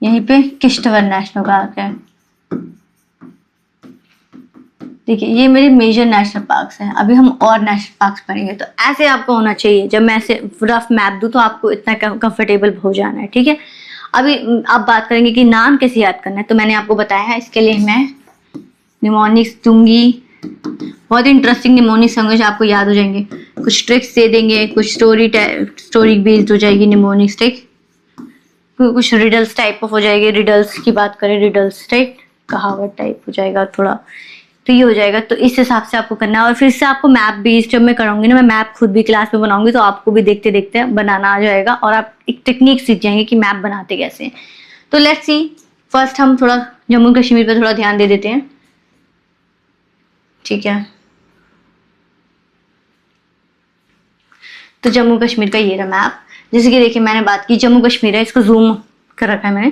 यहीं पे किश्तवाड़ नेशनल पार्क है। देखिए ये मेरे मेजर नेशनल पार्क्स हैं। अभी हम और नेशनल पार्क्स पढ़ेंगे, तो ऐसे आपको होना चाहिए। जब मैं ऐसे रफ मैप दूं तो आपको इतना कंफर्टेबल हो जाना है, ठीक है। अभी आप बात करेंगे कि नाम कैसे याद करना है, तो मैंने आपको बताया है। इसके लिए मैं निमोनिक्स दूंगी, बहुत इंटरेस्टिंग निमोनिक्स होंगे जो आपको याद हो जाएंगे। कुछ ट्रिक्स दे देंगे, कुछ स्टोरी बेस्ड हो जाएगी निमोनिक्स, ठीक। कुछ रिडल्स टाइप ऑफ हो जाएगी। रिडल्स की बात करें, रिडल्स टाइप कहावत टाइप हो जाएगा थोड़ा, तो ये हो जाएगा। तो इस हिसाब से आपको करना है। और फिर से आपको मैप बेस्ड जब मैं कराऊंगी ना, मैं मैप खुद भी क्लास में बनाऊंगी, तो आपको भी देखते देखते बनाना आ जाएगा और आप एक टेक्निक सीख जाएंगे कि मैप बनाते कैसे। तो लेट्स सी, फर्स्ट हम थोड़ा जम्मू कश्मीर पे थोड़ा ध्यान दे देते हैं, ठीक है। तो जम्मू कश्मीर का ये रहा मैप। जैसे कि देखिए मैंने बात की जम्मू कश्मीर है, इसको जूम कर रखा है मैंने।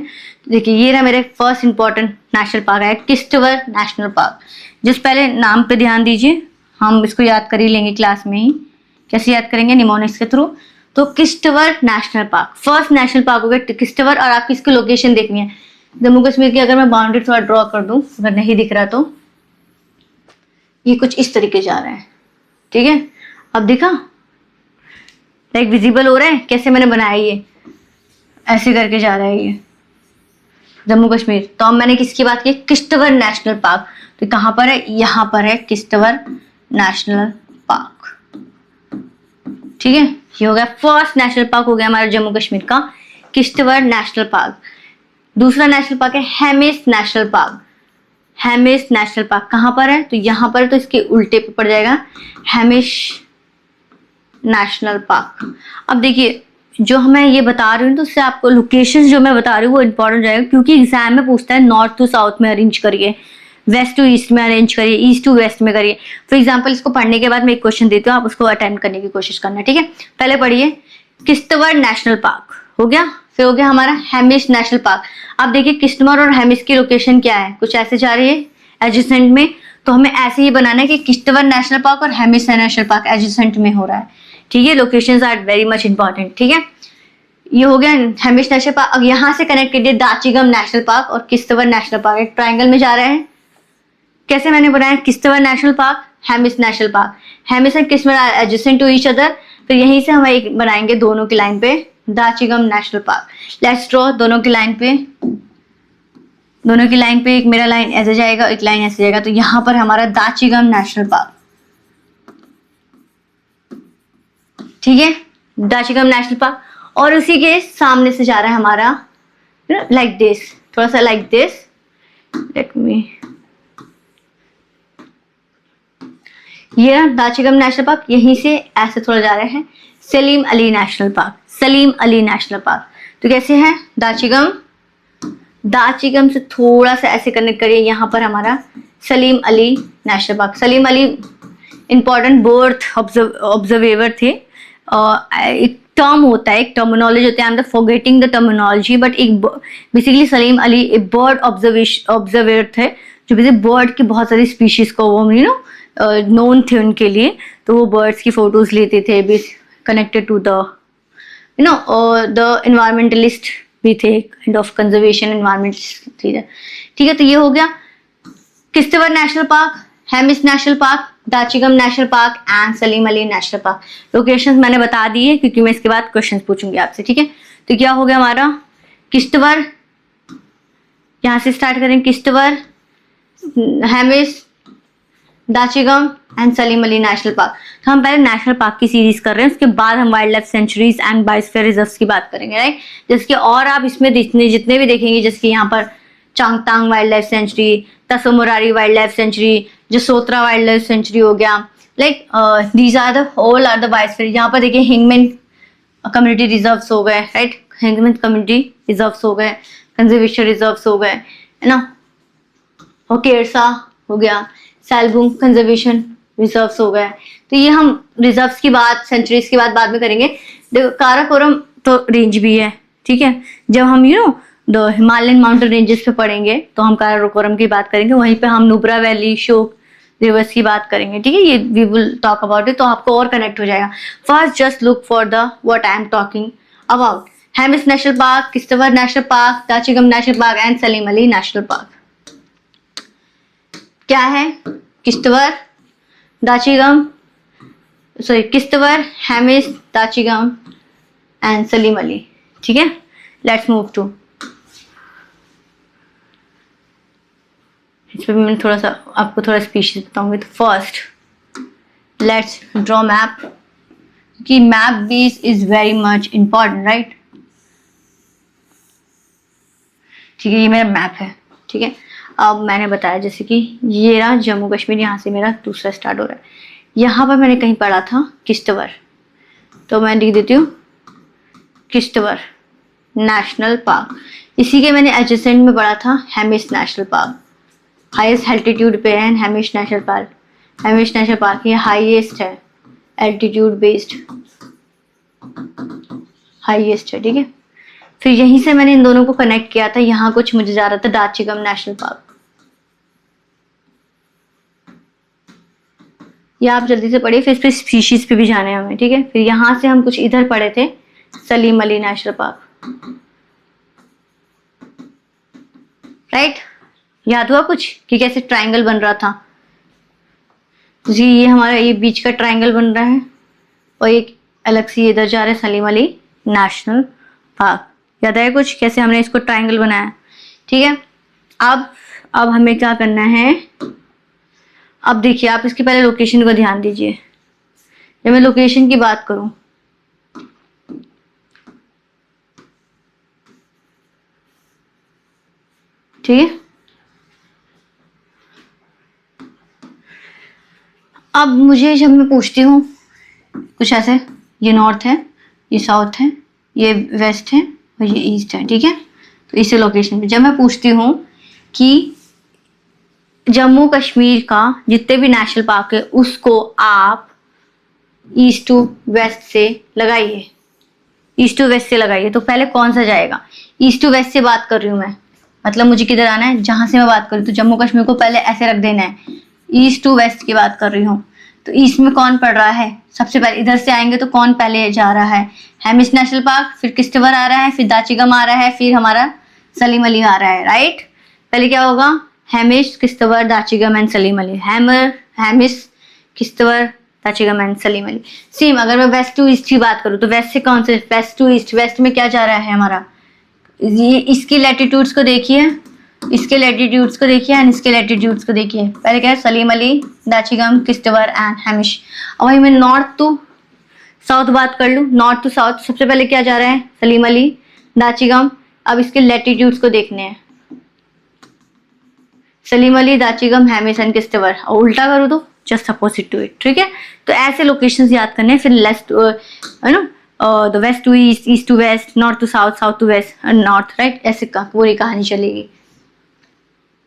देखिए ये रहा मेरे फर्स्ट इंपॉर्टेंट नेशनल पार्क है किश्तवाड़ नेशनल पार्क। जिस पहले नाम पे ध्यान दीजिए, हम इसको याद कर ही लेंगे क्लास में ही। कैसे याद करेंगे? निमोनिक्स के थ्रू। तो Kishtwar national park first national park हो गया किश्तवाड़। और आपकी इसकी लोकेशन देखनी है जम्मू कश्मीर की। अगर मैं बाउंड्री थोड़ा ड्रॉ कर दूं, अगर नहीं दिख रहा तो ये कुछ इस तरीके जा रहा है, ठीक है। अब दिखा, लाइक विजिबल हो रहा है कैसे मैंने बनाया? ये ऐसे करके जा रहा है ये जम्मू कश्मीर। तो अब मैंने किसकी बात की? Kishtwar national park. तो कहाँ पर है? यहाँ पर है किश्तवाड़ नेशनल पार्क, ठीक है। ये हो गया फर्स्ट नेशनल पार्क, हो गया हमारा जम्मू कश्मीर का किश्तवाड़ नेशनल पार्क। दूसरा नेशनल पार्क है Hamish national park. Hamish national park कहाँ पर है? तो यहाँ पर, तो इसके उल्टे पे पड़ जाएगा हैमिश नेशनल पार्क। अब देखिए जो मैं ये बता रही हूँ, तो उससे आपको लोकेशंस जो मैं बता रही हूँ वो इंपॉर्टेंट जाएगा, क्योंकि एग्जाम में पूछता है नॉर्थ टू साउथ में अरेंज करिए, वेस्ट टू ईस्ट में अरेंज करिए, ईस्ट टू वेस्ट में करिए। फॉर एग्जाम्पल इसको पढ़ने के बाद मैं एक क्वेश्चन देती हूँ, आप उसको अटेम्प्ट करने की कोशिश करना, ठीक है। पहले पढ़िए किश्तवाड़ नेशनल पार्क हो गया। फिर हो गया हमारा हेमिश नेशनल पार्क। अब देखिए किश्तवाड़ और हेमिश की लोकेशन क्या है, कुछ ऐसे जा रही है एडजेसेंट में, तो हमें ऐसे ही बनाना है कि किश्तवाड़ नेशनल पार्क और हेमिश नेशनल पार्क एडजेसेंट में हो रहा है। ठीक है, locations are very much important. ठीक है, ये हो गया हेमिश नेशनल पार्क। अब यहाँ से कनेक्ट कीजिए दाचीगम नेशनल पार्क और किश्तवाड़ नेशनल पार्क, एक ट्राइंगल में जा रहे हैं। कैसे मैंने बनाया, Kishtwar national park, Hemis national park, Hemis and Kishtwar are adjacent to each other. फिर यहीं से हम एक बनाएंगे दोनों की लाइन पे Dachigam national park. Let's draw दोनों की लाइन पे, दोनों की लाइन पे एक मेरा लाइन ऐसे जाएगा, एक लाइन ऐसे जाएगा, तो यहाँ पर हमारा दाचीगम नेशनल पार्क। ठीक है, दाचीगम नेशनल पार्क, और उसी के सामने से जा रहा है हमारा लाइक दिस, थोड़ा सा लाइक दिस, लेट मी, ये दाचीगम नेशनल पार्क, यहीं से ऐसे थोड़ा जा रहे हैं Salim Ali national park, Salim Ali national park. तो कैसे है, दाचीगम, दाचीगम से थोड़ा सा ऐसे कनेक्ट करिए, यहाँ पर हमारा Salim Ali national park. Salim Ali important bird observer थे। एक टर्म होता है, एक टर्मिनोलॉजी होता है, I am forgetting the terminology, but एक बेसिकली सलीम अली एक बर्ड ऑब्जर्वेटर थे, जो बेसिकली बर्ड की बहुत सारी स्पीशीज को वो नोन थे उनके लिए, तो वो बर्ड्स की फोटोज लेते थे, connected to the the environmentalist भी थे, काइंड ऑफ कंजर्वेशन एनवायरमेंटलिस्ट थे। ठीक है, तो ये हो गया Kishtwar national park, Hemis national park, Dachigam national park and Salim Ali national park. Locations मैंने बता दी है क्योंकि मैं इसके बाद क्वेश्चंस पूछूंगी आपसे। ठीक है, तो क्या हो गया हमारा किश्तवाड़, यहाँ से स्टार्ट करें, Kishtwar, Hemis, Dachigam and Salim Ali national park. तो हम पहले नेशनल पार्क की सीरीज कर रहे हैं, उसके बाद हम wild life sanctuaries and biosphere reserves की बात करेंगे, राइट। जैसे और आप इसमें जितने भी देखेंगे, जैसे यहाँ पर Changthang wildlife sanctuary, Tsomoriri wildlife sanctuary, जसोत्रा वाइल्ड लाइफ सेंचुरी हो गया, like these are the whole are the biosphere. यहाँ पर देखिए हिंगमेन कम्युनिटी रिजर्व्स हो गए, राइट, हिंगमेन कम्युनिटी रिजर्व्स हो गए, कंजर्वेशन रिजर्व्स हो गए, है ना, और केरसा हो गया, सैलबुंग कंजर्वेशन रिजर्व्स हो गए। तो ये हम रिजर्व्स की बात, सेंचुरीज की बात बाद में करेंगे। देखो काराकोरम तो रेंज भी है, ठीक है, जब हम द हिमालयन माउंटेन रेंजेस पे पढ़ेंगे तो हम काराकोरम की बात करेंगे, वहीं पे हम नुब्रा वैली, शोक रिवर्स की बात करेंगे। ठीक है, ये we will talk about it, तो आपको और कनेक्ट हो जाएगा। First just look for the what I am talking about, Hemis national park, Kishtwar national park, Dachigam national park and Salim Ali national park. क्या है, किश्तवाड़, दाचीगम, सॉरी किश्तवाड़, हेमिश, दाचीगम एंड सलीम अली। ठीक है, लेट्स मूव टू, इस पर मैं थोड़ा सा आपको थोड़ा स्पीशीज बताऊंगी। तो फर्स्ट लेट्स ड्रॉ मैप, कि map base is very much important, right. ठीक है, ये मेरा मैप है। ठीक है, अब मैंने बताया जैसे कि ये रहा जम्मू कश्मीर, यहाँ से मेरा दूसरा स्टार्ट हो रहा है। यहाँ पर मैंने कहीं पढ़ा था किश्तवाड़, तो मैं लिख देती हूँ किश्तवाड़ नेशनल पार्क। इसी के मैंने एडजेसेंट में पढ़ा था Hamish national park, highest altitude पे है Hemis national park. Hemis national park ये हाईएस्ट है, एल्टीट्यूड बेस्ड हाईएस्ट है। ठीक है, फिर यहीं से मैंने इन दोनों को कनेक्ट किया था, यहाँ कुछ मुझे जा रहा था दाचीगम नेशनल पार्क। ये आप जल्दी से पढ़िए, फिर इस पे स्पीशीज पे भी जाना है हमें। ठीक है, फिर यहाँ से हम कुछ इधर पढ़े थे Salim Ali national park, right. याद हुआ कुछ कि कैसे ट्रायंगल बन रहा था जी, ये हमारा ये बीच का ट्रायंगल बन रहा है और एक अलग से इधर जा रहा है सलीम अली नेशनल पार्क। याद आया कुछ कैसे हमने इसको ट्रायंगल बनाया। ठीक है, अब हमें क्या करना है, अब देखिए आप इसकी पहले लोकेशन को ध्यान दीजिए। जब मैं लोकेशन की बात करूं, ठीक है, अब मुझे जब मैं पूछती हूँ कुछ ऐसे, ये नॉर्थ है, ये साउथ है, ये वेस्ट है और ये ईस्ट है। ठीक है, तो इसे लोकेशन पे जब मैं पूछती हूँ कि जम्मू कश्मीर का जितने भी नेशनल पार्क है उसको आप ईस्ट टू वेस्ट से लगाइए, ईस्ट टू वेस्ट से लगाइए। तो पहले कौन सा जाएगा? ईस्ट टू वेस्ट से बात कर रही हूँ मैं, मतलब मुझे किधर आना है, जहां से मैं बात कर रही हूँ। तो जम्मू कश्मीर को पहले ऐसे रख देना है, ईस्ट टू वेस्ट की बात कर रही हूँ। तो ईस्ट में कौन पड़ रहा है? सबसे पहले इधर से आएंगे तो कौन पहले जा रहा है? हेमिश नेशनल पार्क, फिर किश्तवाड़ आ रहा है, फिर दाचिगम आ रहा है, फिर हमारा सलीम अली आ रहा है, राइट। पहले क्या होगा? Hemis, Kishtwar, Dachigam and Salim Ali. Hemis, Kishtwar, Dachigam and Salim Ali. Same अगर मैं वेस्ट टू ईस्ट की बात करूँ तो वेस्ट से कौन से? Waste to east. वेस्ट में क्या जा रहा है हमारा? ये इसकी लैटिट्यूड्स को देखिए, इसके लैटिट्यूड्स को देखिए एंड इसके लैटिट्यूड्स को देखिए। पहले क्या है? सलीम अली, दाचिगम, किश्तवाड़ एंड हेमिश। अब वही मैं नॉर्थ टू साउथ बात कर लूँ, नॉर्थ टू साउथ। सबसे पहले क्या जा रहा है? सलीम अली, दाचिगम। अब इसके लैटिट्यूड्स को देखने हैं, सलीम अली, दाचिगम, हेमिश एंड किश्तवाड़। और उल्टा करूँ तो जस्ट अपोजिट टू इट, ठीक है। तो ऐसे लोकेशंस याद करने हैं। फिर लेफ्ट है ना, the west to east, east to west, north to south, south to west, north, right. ऐसे का पूरी कहानी चलेगी।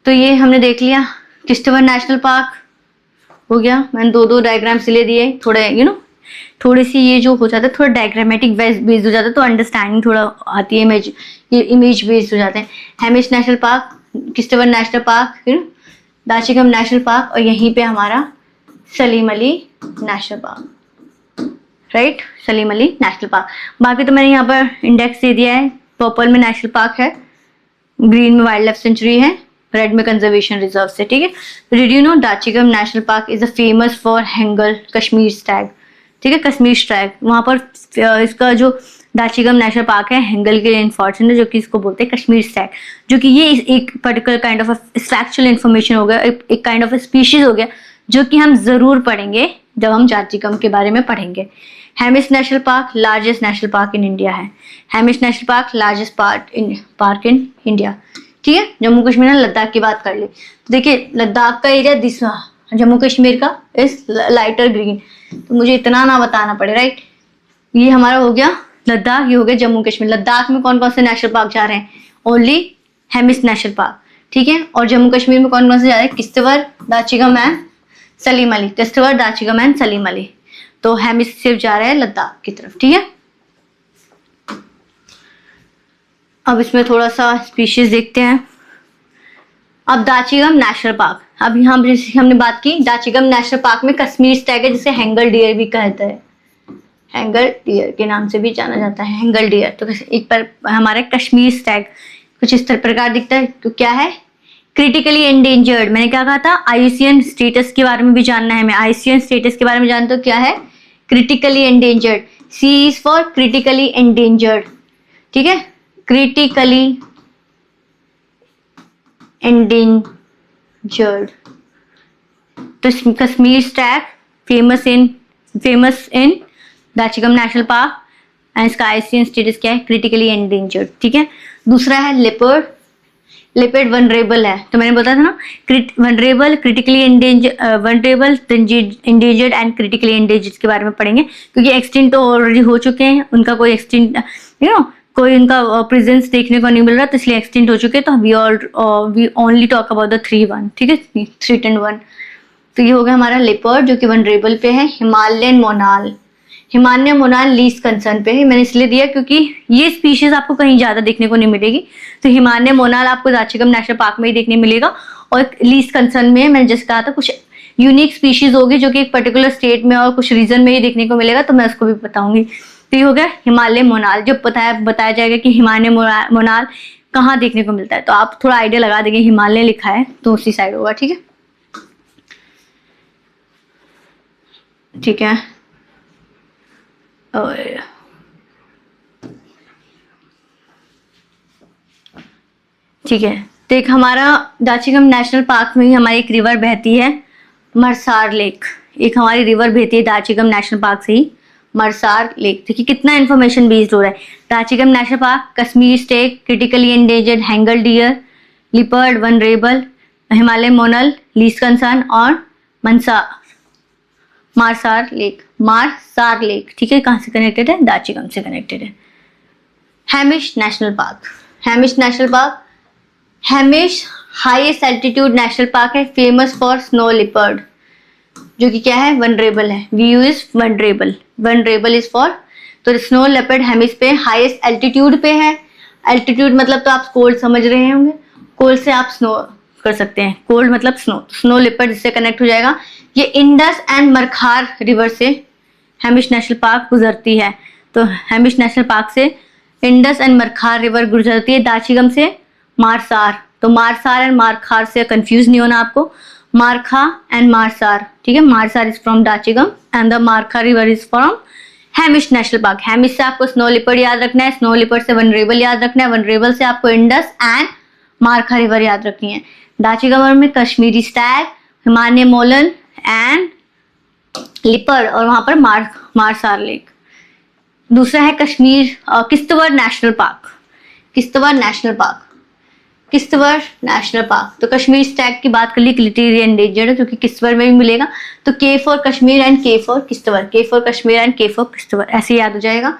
तो ये हमने देख लिया, किश्तवाड़ नेशनल पार्क हो गया। मैंने दो डायग्राम सिले दिए, थोड़े थोड़ी सी ये जो हो जाता है थोड़ा डायग्रामेटिक बेस्ड हो जाता है, तो अंडरस्टैंडिंग थोड़ा आती है, इमेज बेस्ड हो जाते हैं। Hemis national park, Kishtwar national park, Dachigam national park, और यहीं पे हमारा Salim Ali national park, right. Salim Ali national park. बाकी तो मैंने यहाँ पर इंडेक्स दे दिया है। पर्पल में नेशनल पार्क है, ग्रीन में वाइल्ड लाइफ सेंचुरी है, रेड में कंजर्वेशन रिजर्व है, ठीक है। Did you know Dachigam national park is a famous for hangul Kashmir stag, ठीक है। कश्मीर स्टैग वहाँ पर इसका जो दाचिगम नेशनल पार्क है हैंगल के लिए इन्फॉर्चुनेट है, जो कि इसको बोलते हैं कश्मीर स्टैग, जो कि ये एक particular kind of factual information हो गया, एक काइंड ऑफ स्पीशीज हो गया, जो कि हम जरूर पढ़ेंगे जब हम दाचिगम के बारे में पढ़ेंगे। Hemis national park largest national park in India है। Hemis national park largest park in India, ठीक है। जम्मू कश्मीर ने लद्दाख की बात कर ली, तो देखिए लद्दाख का एरिया दिस, जम्मू कश्मीर का इस लाइटर ग्रीन, तो मुझे इतना ना बताना पड़े, राइट। ये हमारा हो गया लद्दाख, ये हो गया जम्मू कश्मीर। लद्दाख में कौन कौन से नेशनल पार्क जा रहे हैं? ओनली हेमिश नेशनल पार्क, ठीक है। और जम्मू कश्मीर में कौन कौन से जा रहे हैं? किश्तवाड़, दाचिगम एंड सलीम अली। किश्तवाड़, दाचिगम एंड सलीम अली। तो हेमिश सिर्फ जा रहा है लद्दाख की तरफ, ठीक है। अब इसमें थोड़ा सा स्पीशीज देखते हैं। अब दाचिगम नेशनल पार्क, अब यहाँ जैसे हमने बात की, दाचिगम नेशनल पार्क में कश्मीर स्टैग है, जिसे हैंगल डियर भी कहते हैं, हैंगल डियर के नाम से भी जाना जाता है, हैंगल डियर। तो एक पर हमारा कश्मीर स्टैग कुछ इस प्रकार दिखता है। तो क्या है? Critically endangered. मैंने क्या कहा था? आईयूसीएन स्टेटस के बारे में भी जानना है हमें। आईयूसीएन स्टेटस के बारे में जानते हो क्या है? Critically endangered. C is for critically endangered, ठीक है। Critically endangered. तो Kashmir stag famous in Dachigam national park, and इसका आईसीएन स्टेटस क्या है? क्रिटिकली एंडेंजर्ड, ठीक है। दूसरा है लेपर्ड। लेपर्ड वनरेबल है, तो मैंने बताया था ना, vulnerable, critically vulnerable, endangered and critically endangered के बारे में पढ़ेंगे, क्योंकि एक्सटिंक्ट तो ऑलरेडी हो चुके हैं, उनका कोई एक्सटिंक्ट कोई उनका प्रेजेंस देखने को नहीं मिल रहा, तो इसलिए एक्सटिंक्ट हो चुके हैं। तो we only talk about the 3-1, ठीक है, 3-10-1। तो ये हो गया हमारा लेपर्ड, जो कि वनरेबल पे है। हिमालयन मोनाल, हिमालयन मोनाल लीस्ट कंसर्न पे है। मैंने इसलिए दिया क्योंकि ये स्पीशीज आपको कहीं ज्यादा देखने को नहीं मिलेगी। तो हिमालयन मोनाल आपको दाचिगम नेशनल पार्क में ही देखने मिलेगा, और लीस्ट कंसर्न में मैंने जैसे कहा था कुछ यूनिक स्पीशीज होगी जो कि एक पर्टिकुलर स्टेट में और कुछ रीजन में ही देखने को मिलेगा, तो मैं उसको भी बताऊंगी। तो ये हो गया हिमालयन मोनाल, जो बताया जाएगा कि हिमालयन मोनाल कहाँ देखने को मिलता है, तो आप थोड़ा आइडिया लगा देंगे, हिमालय लिखा है तो उसी साइड होगा, ठीक है। ठीक है, ठीक है। तो एक हमारा दाचिगम नेशनल पार्क में ही हमारी एक रिवर बहती है, मरसार लेक। एक हमारी रिवर बहती है दाचिगम नेशनल पार्क से ही, मरसार लेक। देखिए कितना इन्फॉर्मेशन बेस्ड हो रहा है। Dachigam national park, Kashmir stag, critically endangered, hangul deer, leopard, vulnerable, Himalaya monal, least concern, और मारसार लेक। मारसार लेक, ठीक है, कहाँ से कनेक्टेड है? दाचिगम से कनेक्टेड है। Hemis national park, Hemis national park, Hemis highest altitude national park है, फेमस फॉर स्नो लिपर्ड, जो कि क्या है? वनरेबल है। V U is vulnerable, vulnerable is for तो स्नो लेपर्ड हेमिस पे हाईएस्ट एल्टीट्यूड पे है। एल्टीट्यूड मतलब तो आप कोल्ड समझ रहे होंगे, कोल्ड से आप स्नो कर सकते हैं, कोल्ड मतलब स्नो, स्नो लेपर्ड इससे कनेक्ट हो जाएगा। ये इंडस एंड मरखार रिवर से हेमिश नेशनल पार्क गुजरती है। तो हेमिश नेशनल पार्क से इंडस एंड मरखार रिवर गुजरती है। दाचिगम से मारसार, तो मारसार एंड मारखार से कंफ्यूज नहीं होना आपको, मारखा एंड मारसार, ठीक है। Marsar is from Dachigam and the Markha river is from Hemis national park. Hemis से आपको स्नो लिपर्ड याद रखना है, स्नो लिपर्ड से वनरेबल याद रखना है, वनरेबल से आपको इंडस एंड मारखा रिवर याद रखनी है। दाचिगम में Kashmiri stag, Himalaya monal and leopard, और वहां पर मारसार लेक। दूसरा है Kashmir Kishtwar national park, Kishtwar national park, Kishtwar national park. तो कश्मीर स्टैग की बात कर ली, क्रिटिकली एंडेंजर्ड है क्योंकि किश्तवाड़ में भी मिलेगा। तो के फॉर कश्मीर एंड के फॉर किश्तवाड़, के फॉर कश्मीर एंड के फॉर किश्तवाड़, ऐसे याद हो जाएगा।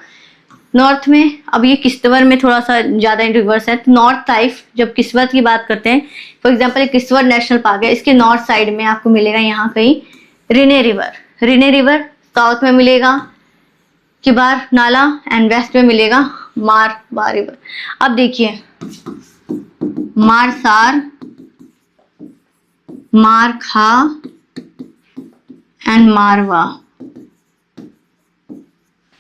नॉर्थ में, अब ये किश्तवाड़ में थोड़ा सा ज्यादा रिवर्स है। तो नॉर्थ टाइप जब किश्तवाड़ की बात करते हैं, for example Kishtwar national park है, इसके नॉर्थ साइड में आपको मिलेगा यहाँ कहीं Rinne river, Rinne river. South में मिलेगा किबार नाला एंड वेस्ट में मिलेगा मारवा रिवर। अब देखिए मारसार, मारखा एंड मारवा,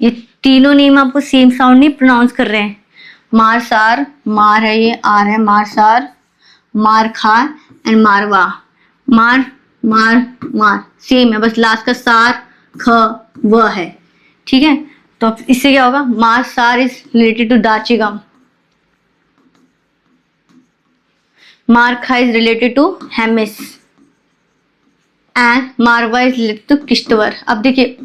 ये तीनों नेम आपको सेम साउंड नहीं प्रोनाउंस कर रहे हैं। मारसार, मार है ये, आर है, मारसार, मारखा एंड मारवा। मार मार मार सेम है, बस लास्ट का सार ख व है, ठीक है। तो अब इससे क्या होगा, Marsar is related to Dachigam, Markha is related to Hemis and Marwah is related to Kishtwar. अब देखिए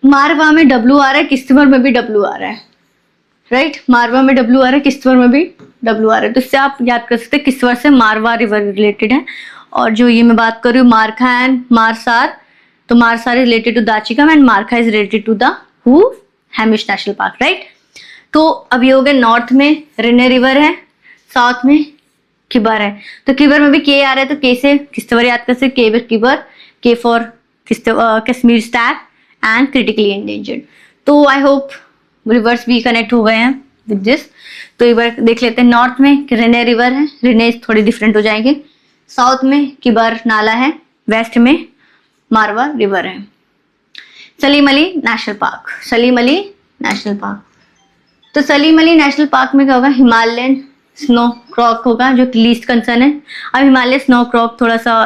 मारवा में डब्ल्यू आ रहा है, किश्तवाड़ में भी डब्ल्यू आ रहा है, राइट। मारवा में डब्ल्यू आ रहा है, किश्तवाड़ में भी डब्ल्यू आ रहा है। तो इससे आप याद कर सकते हैं किश्तवाड़ से मारवा रिवर रिलेटेड है। और जो ये मैं बात कर रही हूँ मारखा एंड मारसार, तो Marsar is related to Dachigam and Markha is related to the Hemis national park, right. तो अब ये हो गया नॉर्थ में रिने रिवर है, साउथ में किबर है। तो किबर में भी के आ रहा है, तो के से किश्तवाड़ याद कर सकते, किबर, के for Kashmir Stag and critically endangered. तो आई होप रिवर्स भी कनेक्ट हो गए हैं विद दिस। तो एक बार देख लेते हैं, नॉर्थ में रिने रिवर है, रिने थोड़ी डिफरेंट हो जाएंगे। साउथ में किबर नाला है, वेस्ट में मारवा रिवर है। Salim Ali national park, Salim Ali national park. तो सलीम अली नेशनल पार्क में क्या होगा, हिमालयन स्नो क्रॉक होगा जो कि लीस्ट कंसर्न है। अब हिमालय स्नो क्रॉक थोड़ा सा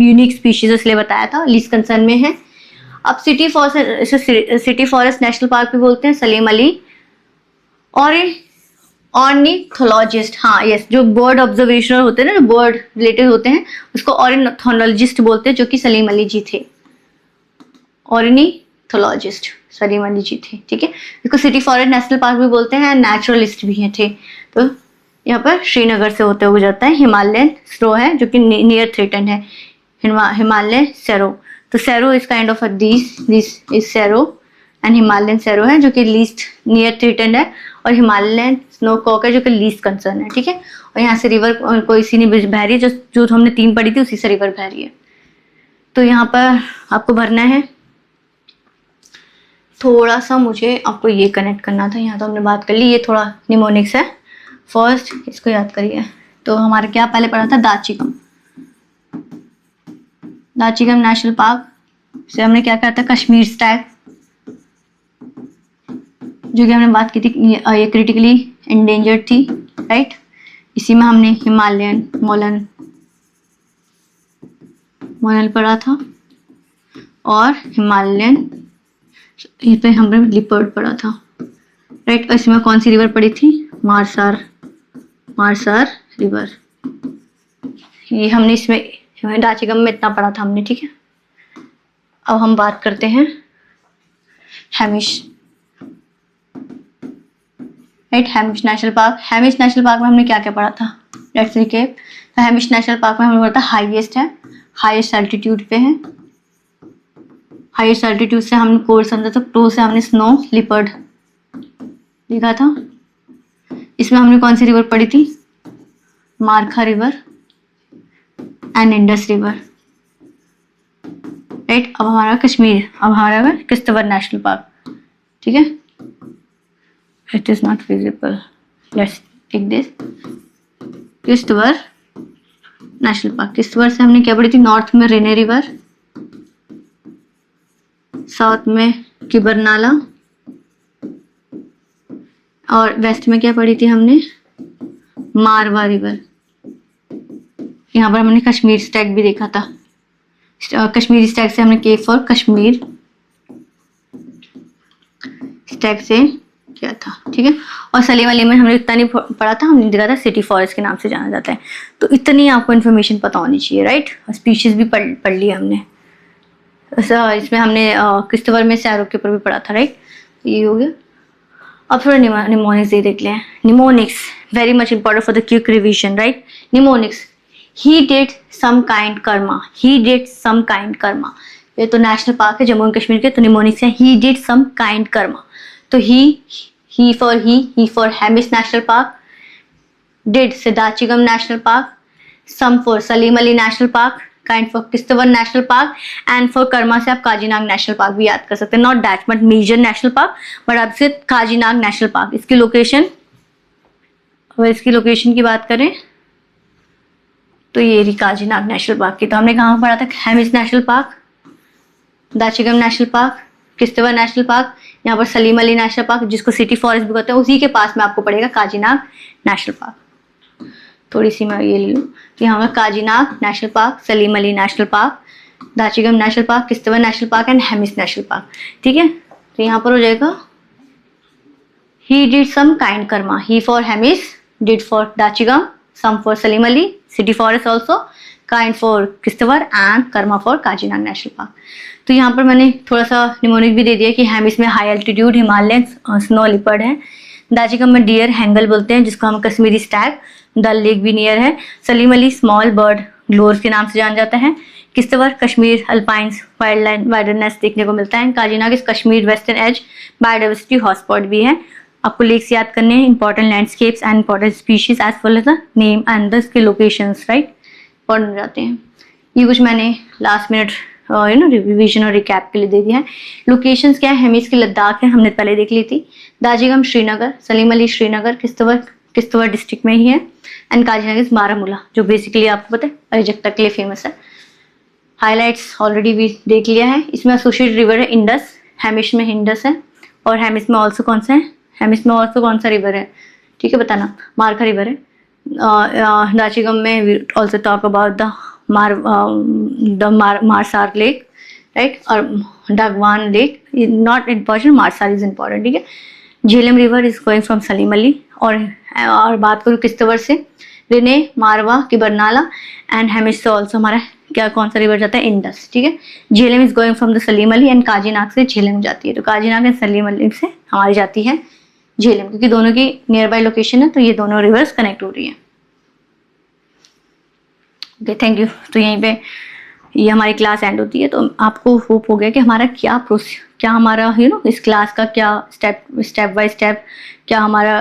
यूनिक स्पीशीज इसलिए बताया था, लीस्ट कंसर्न में है। अब सिटी फॉरेस्ट नेशनल पार्क भी बोलते हैं सलीम अली। और ऑर्निथोलॉजिस्ट, हाँ यस, जो बर्ड ऑब्जर्वेशनर होते हैं ना, जो बर्ड रिलेटेड होते हैं उसको ऑर्निथोलॉजिस्ट बोलते हैं, जो कि सलीम अली जी थे। ऑर्निथोलॉजिस्ट सलीम अली जी थे, ठीक है। इसको सिटी फॉरेस्ट नेशनल पार्क भी बोलते हैं, नेचुरलिस्ट भी हैं थे। तो यहाँ पर श्रीनगर से होते हुए जाता है। हिमालयन स्नो है जो कि नियर थ्रेटन है, हिमालय सेरो। तो serow is kind of this is serow and Himalayan serow है जो कि लीस्ट नियर थ्रेटन है, और हिमालयन स्नो कॉक है जो कि लीस्ट कंसर्न है, ठीक है। और यहाँ से रिवर कोई सी नहीं बह रही है, जो हमने 3 पढ़ी थी उसी से रिवर बह रही है। तो यहाँ पर आपको भरना है, थोड़ा सा मुझे आपको ये कनेक्ट करना था। यहाँ तो हमने बात कर ली, ये थोड़ा निमोनिक्स है, फर्स्ट इसको याद करिए। तो हमारा क्या पहले पढ़ा था, दाचिगम, दाचिगम नेशनल पार्क से हमने क्या कहा था, कश्मीर स्टैग जो कि हमने बात की थी, ये क्रिटिकली एंडेंजर्ड थी, राइट। इसी में हमने हिमालयन मोलन पढ़ा था, और हिमालयन ये पे हमने लिपर्ड पढ़ा था, राइट। और इसमें कौन सी रिवर पढ़ी थी, मारसार रिवर। ये हमने इसमें दाचिगम में इतना पढ़ा था हमने, ठीक है। अब हम बात करते हैं Hamish, right, Hamish national park. Hemis national park में हमने क्या क्या पढ़ा था, लेट्स रिकैप। तो हेमिश नेशनल पार्क में हमने पढ़ा था हाईएस्ट है, हाईएस्ट एल्टीट्यूड पे है। हाईएस्ट एल्टीट्यूड से हमने कोर्स समझा था, टू से हमने स्नो लिपर्ड लिखा था। इसमें हमने कौन सी रिवर पढ़ी थी, Markha river and Indus river, right. अब हमारा कश्मीर, अब हमारा किश्तवाड़ नेशनल पार्क, ठीक है, it is not visible, let's take this. Kishtwar national park, Kishtwar से हमने क्या पढ़ी थी, नॉर्थ में रेने रिवर, साउथ में किबरनाला, और वेस्ट में क्या पढ़ी थी हमने, मारवा रिवर। यहाँ पर हमने कश्मीर स्टैग भी देखा था, कश्मीरी स्टैग से हमने के फॉर कश्मीर स्टैग से किया था, ठीक है। और सलीम अली में हमने इतना नहीं पढ़ा था, हमने देखा था सिटी फॉरेस्ट के नाम से जाना जाता है। तो इतनी आपको इन्फॉर्मेशन पता होनी चाहिए, राइट। स्पीशीज भी पढ़ ली हमने, इसमें हमने किश्तवाड़ में सैरों के ऊपर भी पढ़ा था, राइट। ये हो गया। अब थोड़ा निमोनिक्स देख लें। Mnemonics very much important for the quick revision, right. Mnemonics, he did some kind Karma, he did some kind karma. ये तो नेशनल पार्क है जम्मू एंड कश्मीर के, तो निमोनिक्स है he did some kind karma. तो he for Hemis national park, did से Dachigam national park, some for Salim Ali national park, kind for Kishtwar national park, and for karma से आप काजीनाग नेशनल पार्क भी याद कर सकते हैं। Not that but major national park, but आप से काजीनाग नेशनल पार्क। इसकी लोकेशन की बात करें तो ये रही काजीनाग नेशनल पार्क की। तो हमने कहाँ पढ़ा था, Hemis national park, Dachigam national park, Kishtwar national park, यहाँ पर सलीम अली नेशनल पार्क जिसको सिटी फॉरेस्ट भी कहते हैं, उसी के पास में आपको पड़ेगा काजीनाग नेशनल पार्क। थोड़ी सी मैं ये ले लूँ कि यहाँ पर Kazinag national park, Salim Ali national park, Dachigam national park, Kishtwar national park and Hemis national park, ठीक है। तो यहाँ पर हो जाएगा he did some kind Karma, he for Hemis, did for Dachigam, some for Salim Ali, city forest also, kind for Kishtwar and karma for Kazinag national park. तो यहाँ पर मैंने थोड़ा सा निमोनिक भी दे दिया कि हेमिस में high altitude Himalayan snow leopard है, दाचिगम में डियर हैंगल बोलते हैं जिसको हम कश्मीरी स्टैग, डल लेक भी नियर है, सलीम अली स्मॉल बर्ड ग्लोर्स के नाम से जाना जाता है, किश्तवाड़ कश्मीर अल्पाइंस वाइल्डनेस देखने को मिलता है, Kazinag is Kashmir western edge biodiversity hotspot भी है। आपको लेक्स याद करने हैं, important landscapes and important species as well as the name and the locations, right, important हो जाते हैं। ये कुछ मैंने लास्ट मिनट रिवीजन और रिकैप के लिए दे दिया है। लोकेशंस क्या है, हेमिस की लद्दाख है, हमने पहले देख ली थी, दाचिगम श्रीनगर, सलीम अली श्रीनगर किश्तवाड़ डिस्ट्रिक्ट में ही है, एंड काजीनाग बारामूला जो बेसिकली आपको पता है अजक तक के लिए फेमस है। हाईलाइट्स ऑलरेडी भी देख लिया है। इसमें एसोसिएटेड रिवर है इंडस, हेमिस में इंडस है, और हेमिस में ऑल्सो कौन सा है, हेमिस में ऑल्सो कौन सा रिवर है, ठीक है बताना, मारखा रिवर है। दाचिगम में also talk about the Marsar lake, right, और Dagwan lake, not important, Marsar is important, ठीक है। Jhelum river is going from Salim Ali, और बात करूँ किश्तवाड़ से रेने, मारवा, किबरनाला एंड हेमिस से ऑल्सो हमारा क्या कौन सा रिवर जाता है, इंडस, ठीक है। Jhelum is going from the Salim Ali and Kazinag से झेलम जाती है, तो काजीनाग एंड सलीम अली से हमारी जाती है झेलम, क्योंकि दोनों की नियर बाय लोकेशन है, तो ये दोनों रिवर्स कनेक्ट हो रही है। Okay, thank you. तो यहीं पे ये हमारी क्लास एंड होती है। तो आपको होप हो गया कि हमारा क्या हमारा इस क्लास का क्या स्टेप बाय स्टेप क्या हमारा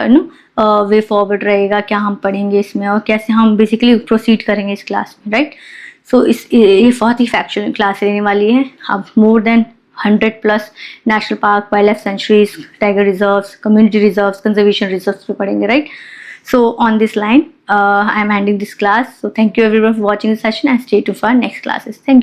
वे फॉरवर्ड रहेगा, क्या हम पढ़ेंगे इसमें और कैसे हम बेसिकली प्रोसीड करेंगे इस क्लास में, राइट। सो ये बहुत ही फैक्चुअल क्लास रहने वाली है। अब more than 100+ national park, wildlife centuries, tiger reserves, community reserves, conservation reserves पे पढ़ेंगे, right. So on this line, I am ending this class. So thank you everyone for watching this session and stay tuned for our next classes. Thank you.